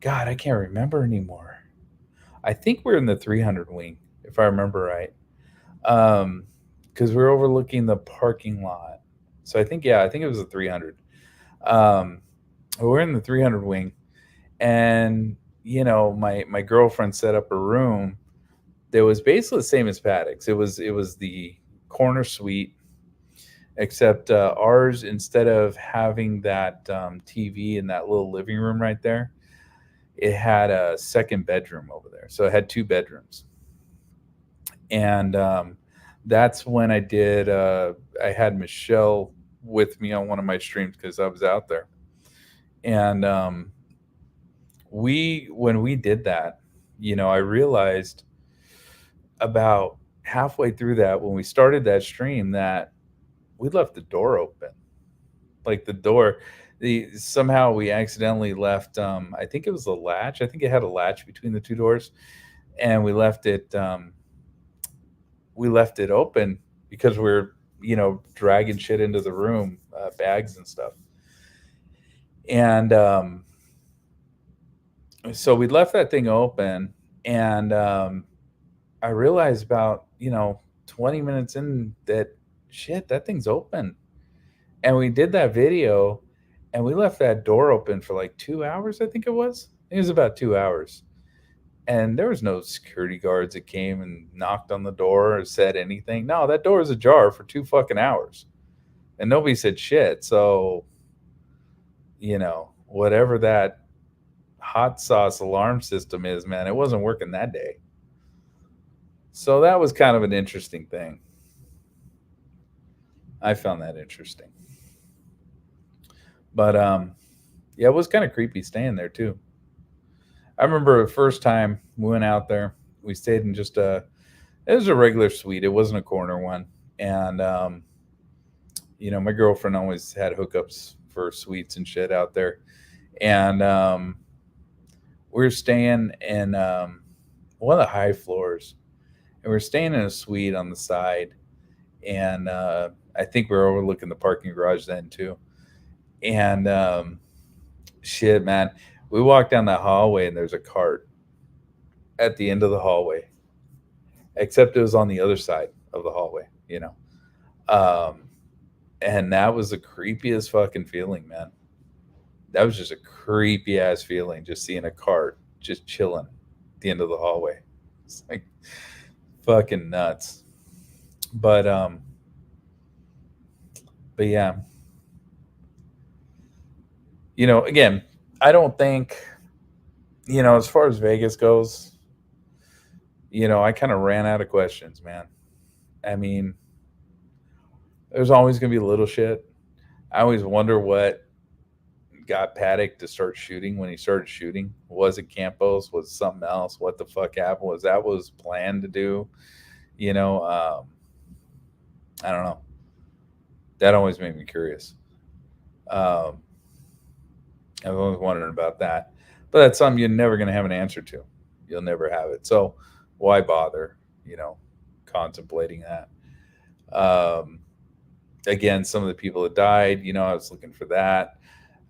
God, I can't remember anymore. I think we're in the 300 wing, if I remember right, because we're overlooking the parking lot. So I think it was the 300. We're in the 300 wing, and my girlfriend set up a room that was basically the same as Paddock's. It was the corner suite, except ours, instead of having that TV in that little living room right there, it had a second bedroom over there. So it had two bedrooms. And that's when I had Michelle with me on one of my streams because I was out there. And when we did that, I realized about halfway through that, when we started that stream, that we left the door open. Like the door, somehow we accidentally left, I think it was a latch. I think it had a latch between the two doors, and we left it open because we're dragging shit into the room, bags and stuff. And so we left that thing open, and I realized about 20 minutes in that thing's open. And we did that video, and we left that door open for like 2 hours. I think it was about 2 hours. And there was no security guards that came and knocked on the door or said anything. No, that door was ajar for 2 fucking hours, and nobody said shit. So, whatever that hot sauce alarm system is, man, it wasn't working that day. So that was kind of an interesting thing. I found that interesting. But it was kind of creepy staying there too. I remember the first time we went out there, we stayed in it was a regular suite. It wasn't a corner one. And, my girlfriend always had hookups for suites and shit out there. And we were staying in one of the high floors. And we were staying in a suite on the side. And I think we were overlooking the parking garage then too. And shit, man. We walked down that hallway, and there's a cart at the end of the hallway, except it was on the other side of the hallway, and that was the creepiest fucking feeling, man. That was just a creepy ass feeling, just seeing a cart just chilling at the end of the hallway. It's like fucking nuts. But yeah, again, I don't think as far as Vegas goes, I kind of ran out of questions, man. I mean, there's always going to be little shit. I always wonder what got Paddock to start shooting when he started shooting. Was it Campos? Was it something else? What the fuck happened? Was that what was planned to do? I don't know. That always made me curious. I was always wondering about that. But that's something you're never going to have an answer to. You'll never have it. So why bother, contemplating that? Again, some of the people that died, I was looking for that.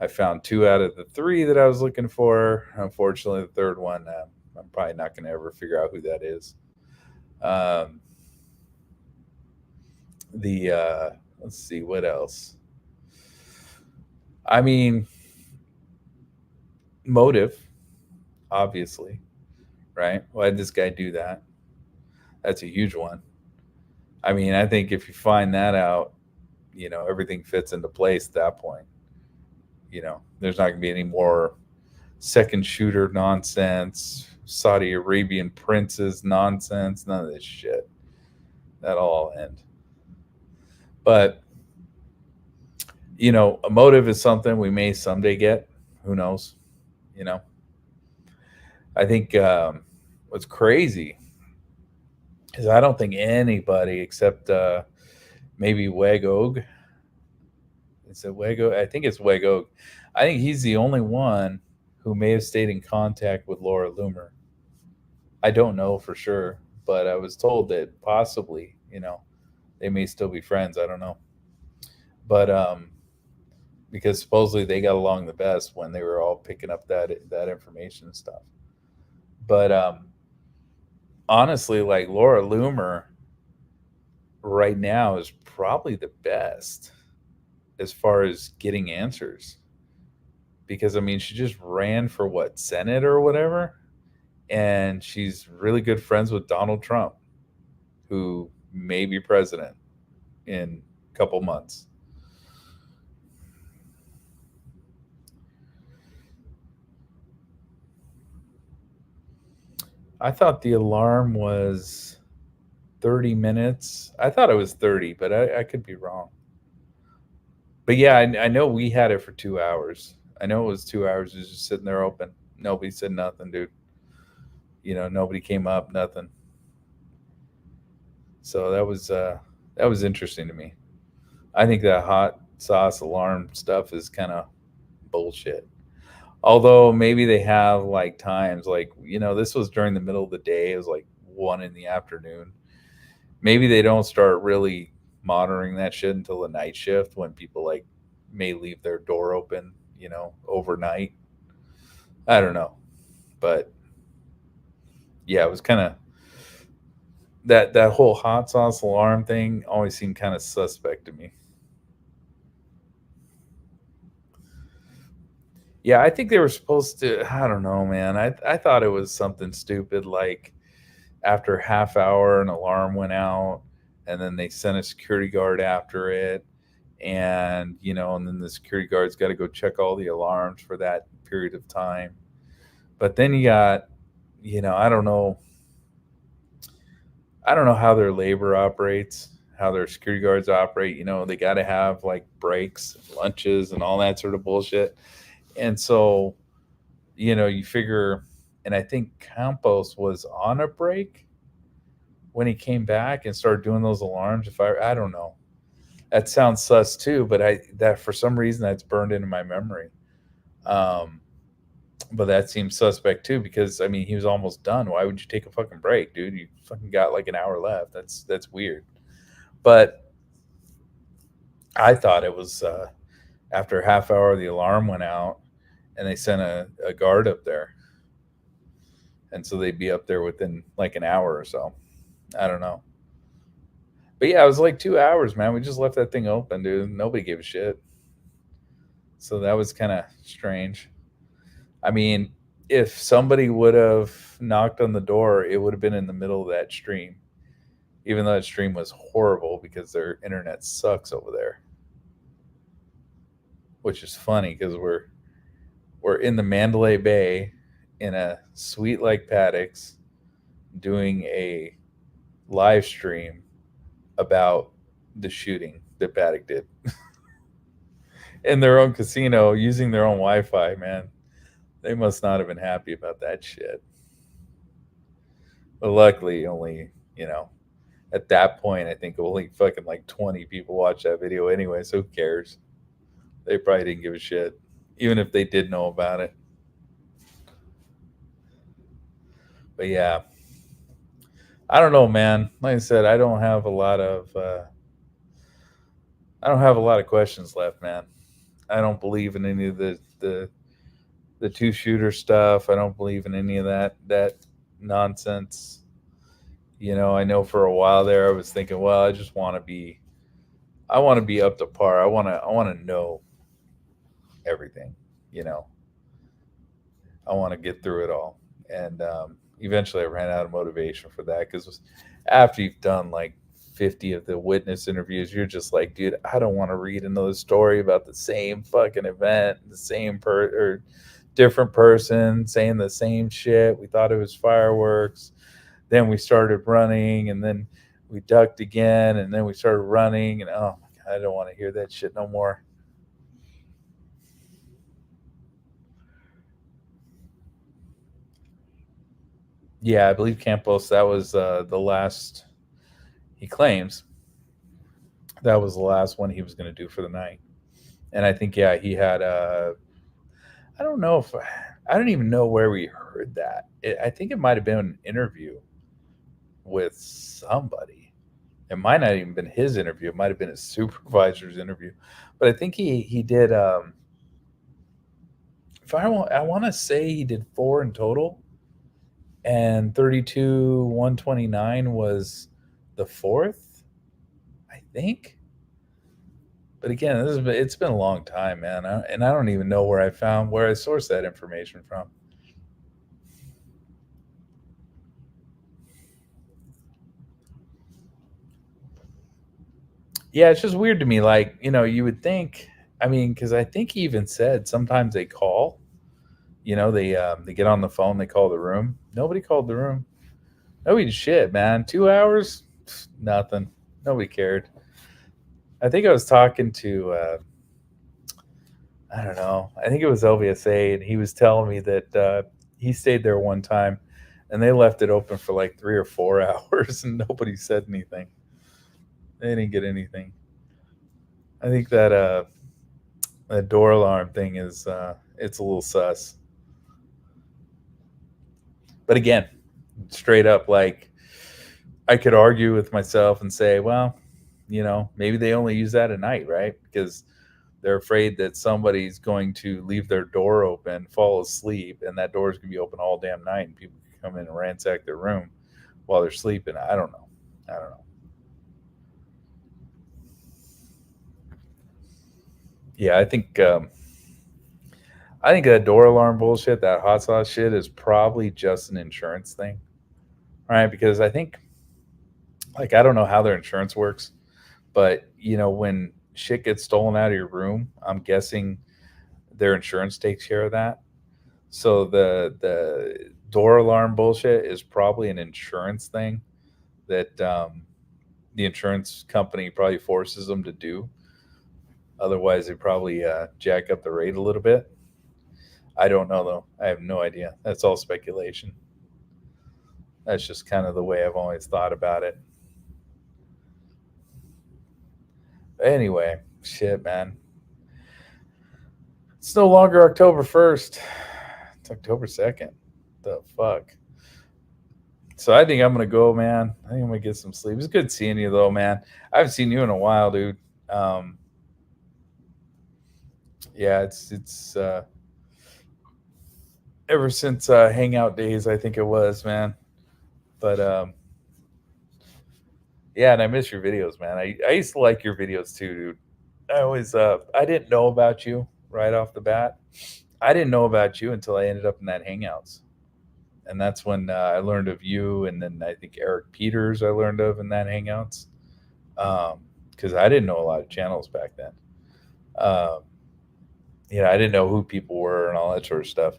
I found 2 out of the 3 that I was looking for. Unfortunately, the third one, I'm probably not going to ever figure out who that is. Let's see, what else? I mean, motive, obviously, right? Why did this guy do that? That's a huge one. I mean, I think if you find that out, everything fits into place at that point. There's not going to be any more second shooter nonsense, Saudi Arabian princes nonsense, none of this shit. That'll all end. But, a motive is something we may someday get. Who knows? I think what's crazy is I don't think anybody except maybe Wegog. Is it Wegog? I think it's Wegog. I think he's the only one who may have stayed in contact with Laura Loomer. I don't know for sure, but I was told that possibly, they may still be friends. I don't know. But because supposedly they got along the best when they were all picking up that information and stuff. But honestly, like Laura Loomer right now is probably the best as far as getting answers. Because, I mean, she just ran for Senate or whatever. And she's really good friends with Donald Trump, who may be president in a couple months. I thought the alarm was 30 minutes. I thought it was 30, but I could be wrong. But yeah, I know we had it for 2 hours. I know it was 2 hours. It was just sitting there open. Nobody said nothing, dude. Nobody came up, nothing. So that was interesting to me. I think that hot sauce alarm stuff is kind of bullshit. Although maybe they have like times this was during the middle of the day. It was like 1 p.m. Maybe they don't start really monitoring that shit until the night shift when people may leave their door open, overnight. I don't know. But yeah, it was kind of that whole hot sauce alarm thing always seemed kind of suspect to me. Yeah, I think they were supposed to, I don't know, man. I thought it was something stupid like after half hour an alarm went out and then they sent a security guard after it. And, and then the security guard's got to go check all the alarms for that period of time. But then you got, I don't know how their labor operates, how their security guards operate. They got to have breaks, lunches, and all that sort of bullshit. And so, you figure, and I think Campos was on a break when he came back and started doing those alarms. I don't know. That sounds sus too, but that for some reason that's burned into my memory. But that seems suspect too, because I mean, he was almost done. Why would you take a fucking break, dude? You fucking got an hour left. That's weird. But I thought it was after a half hour, the alarm went out and they sent a guard up there. And so they'd be up there within an hour or so. I don't know. But yeah, it was 2 hours, man. We just left that thing open, dude. Nobody gave a shit. So that was kind of strange. I mean, if somebody would have knocked on the door, it would have been in the middle of that stream. Even though that stream was horrible because their internet sucks over there. Which is funny because we're in the Mandalay Bay in a suite like Paddock's doing a live stream about the shooting that Paddock did in their own casino using their own Wi-Fi, man. They must not have been happy about that shit. But luckily, only, at that point, I think only fucking like 20 people watched that video anyway, so who cares? They probably didn't give a shit, even if they did know about it. But yeah, I don't know, man. Like I said, I don't have a lot of questions left, man. I don't believe in any of the two shooter stuff. I don't believe in any of that nonsense. I know for a while there I was thinking, well, I want to be up to par. I want to know everything, I want to get through it all. And eventually I ran out of motivation for that, because after you've done like 50 of the witness interviews, you're just like, dude, I don't want to read another story about the same fucking event, the same or different person saying the same shit. We thought it was fireworks. Then we started running, and then we ducked again, and then we started running, and oh my God, I don't want to hear that shit no more. Yeah, I believe Campos, that was the last, he claims, that was the last one he was going to do for the night. And I think, yeah, he had, I don't even know where we heard that. I think it might have been an interview with somebody. It might not even been his interview. It might have been his supervisor's interview. But I think he did, I want to say he did 4 in total. And 32-129 was the 4th, I think. But again, it's been a long time, man. And I don't even know where I sourced that information from. Yeah, it's just weird to me. Like, you would think, because I think he even said sometimes they call. They get on the phone, they call the room. Nobody called the room. Nobody did shit, man. 2 hours? Nothing. Nobody cared. I think I was talking to, I don't know. I think it was LVSA, and he was telling me that he stayed there one time, and they left it open for like 3 or 4 hours, and nobody said anything. They didn't get anything. I think that door alarm thing is it's a little sus. But again, straight up, like, I could argue with myself and say, well, maybe they only use that at night, right? Because they're afraid that somebody's going to leave their door open, fall asleep, and that door is going to be open all damn night, and people can come in and ransack their room while they're sleeping. I don't know. Yeah, I think that door alarm bullshit, that hot sauce shit, is probably just an insurance thing, right? Because I think, like, I don't know how their insurance works, but when shit gets stolen out of your room, I'm guessing their insurance takes care of that. So the door alarm bullshit is probably an insurance thing that the insurance company probably forces them to do. Otherwise, they probably jack up the rate a little bit. I don't know, though. I have no idea. That's all speculation. That's just kind of the way I've always thought about it. But anyway, shit, man. It's no longer October 1st. It's October 2nd. The fuck? So I think I'm going to go, man. I think I'm going to get some sleep. It's good seeing you, though, man. I haven't seen you in a while, dude. Yeah, it's ever since Hangout days, I think it was, man. But yeah, and I miss your videos, man. I used to like your videos too, dude. I always I didn't know about you right off the bat. I didn't know about you until I ended up in that Hangouts. And that's when I learned of you, and then I think Eric Peters I learned of in that Hangouts. Because I didn't know a lot of channels back then. I didn't know who people were and all that sort of stuff.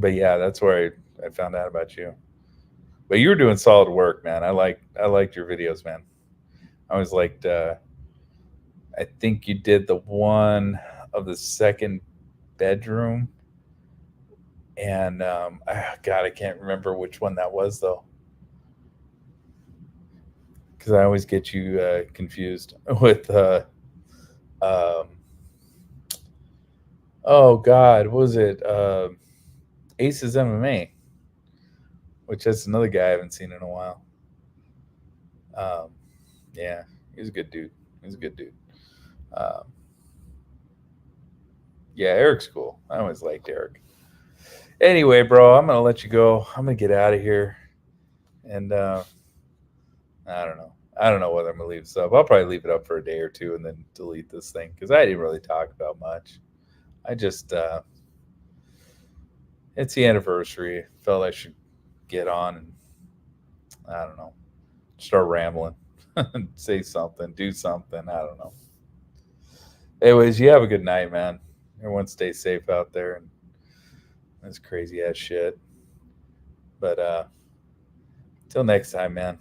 But yeah, that's where I found out about you. But you were doing solid work, man. I liked your videos, man. I always liked. I think you did the one of the second bedroom, and God, I can't remember which one that was though, because I always get you confused with. Oh God, what was it? Aces MMA, which is another guy I haven't seen in a while. Yeah, he's a good dude. He's a good dude. Yeah, Eric's cool. I always liked Eric. Anyway, bro, I'm gonna let you go. I'm gonna get out of here, and I don't know. I don't know whether I'm gonna leave this up. I'll probably leave it up for a day or two and then delete this thing because I didn't really talk about much. I just it's the anniversary. Felt I should get on and I don't know, start rambling, say something, do something. I don't know. Anyways, you have a good night, man. Everyone stay safe out there and this crazy ass shit. But till next time, man.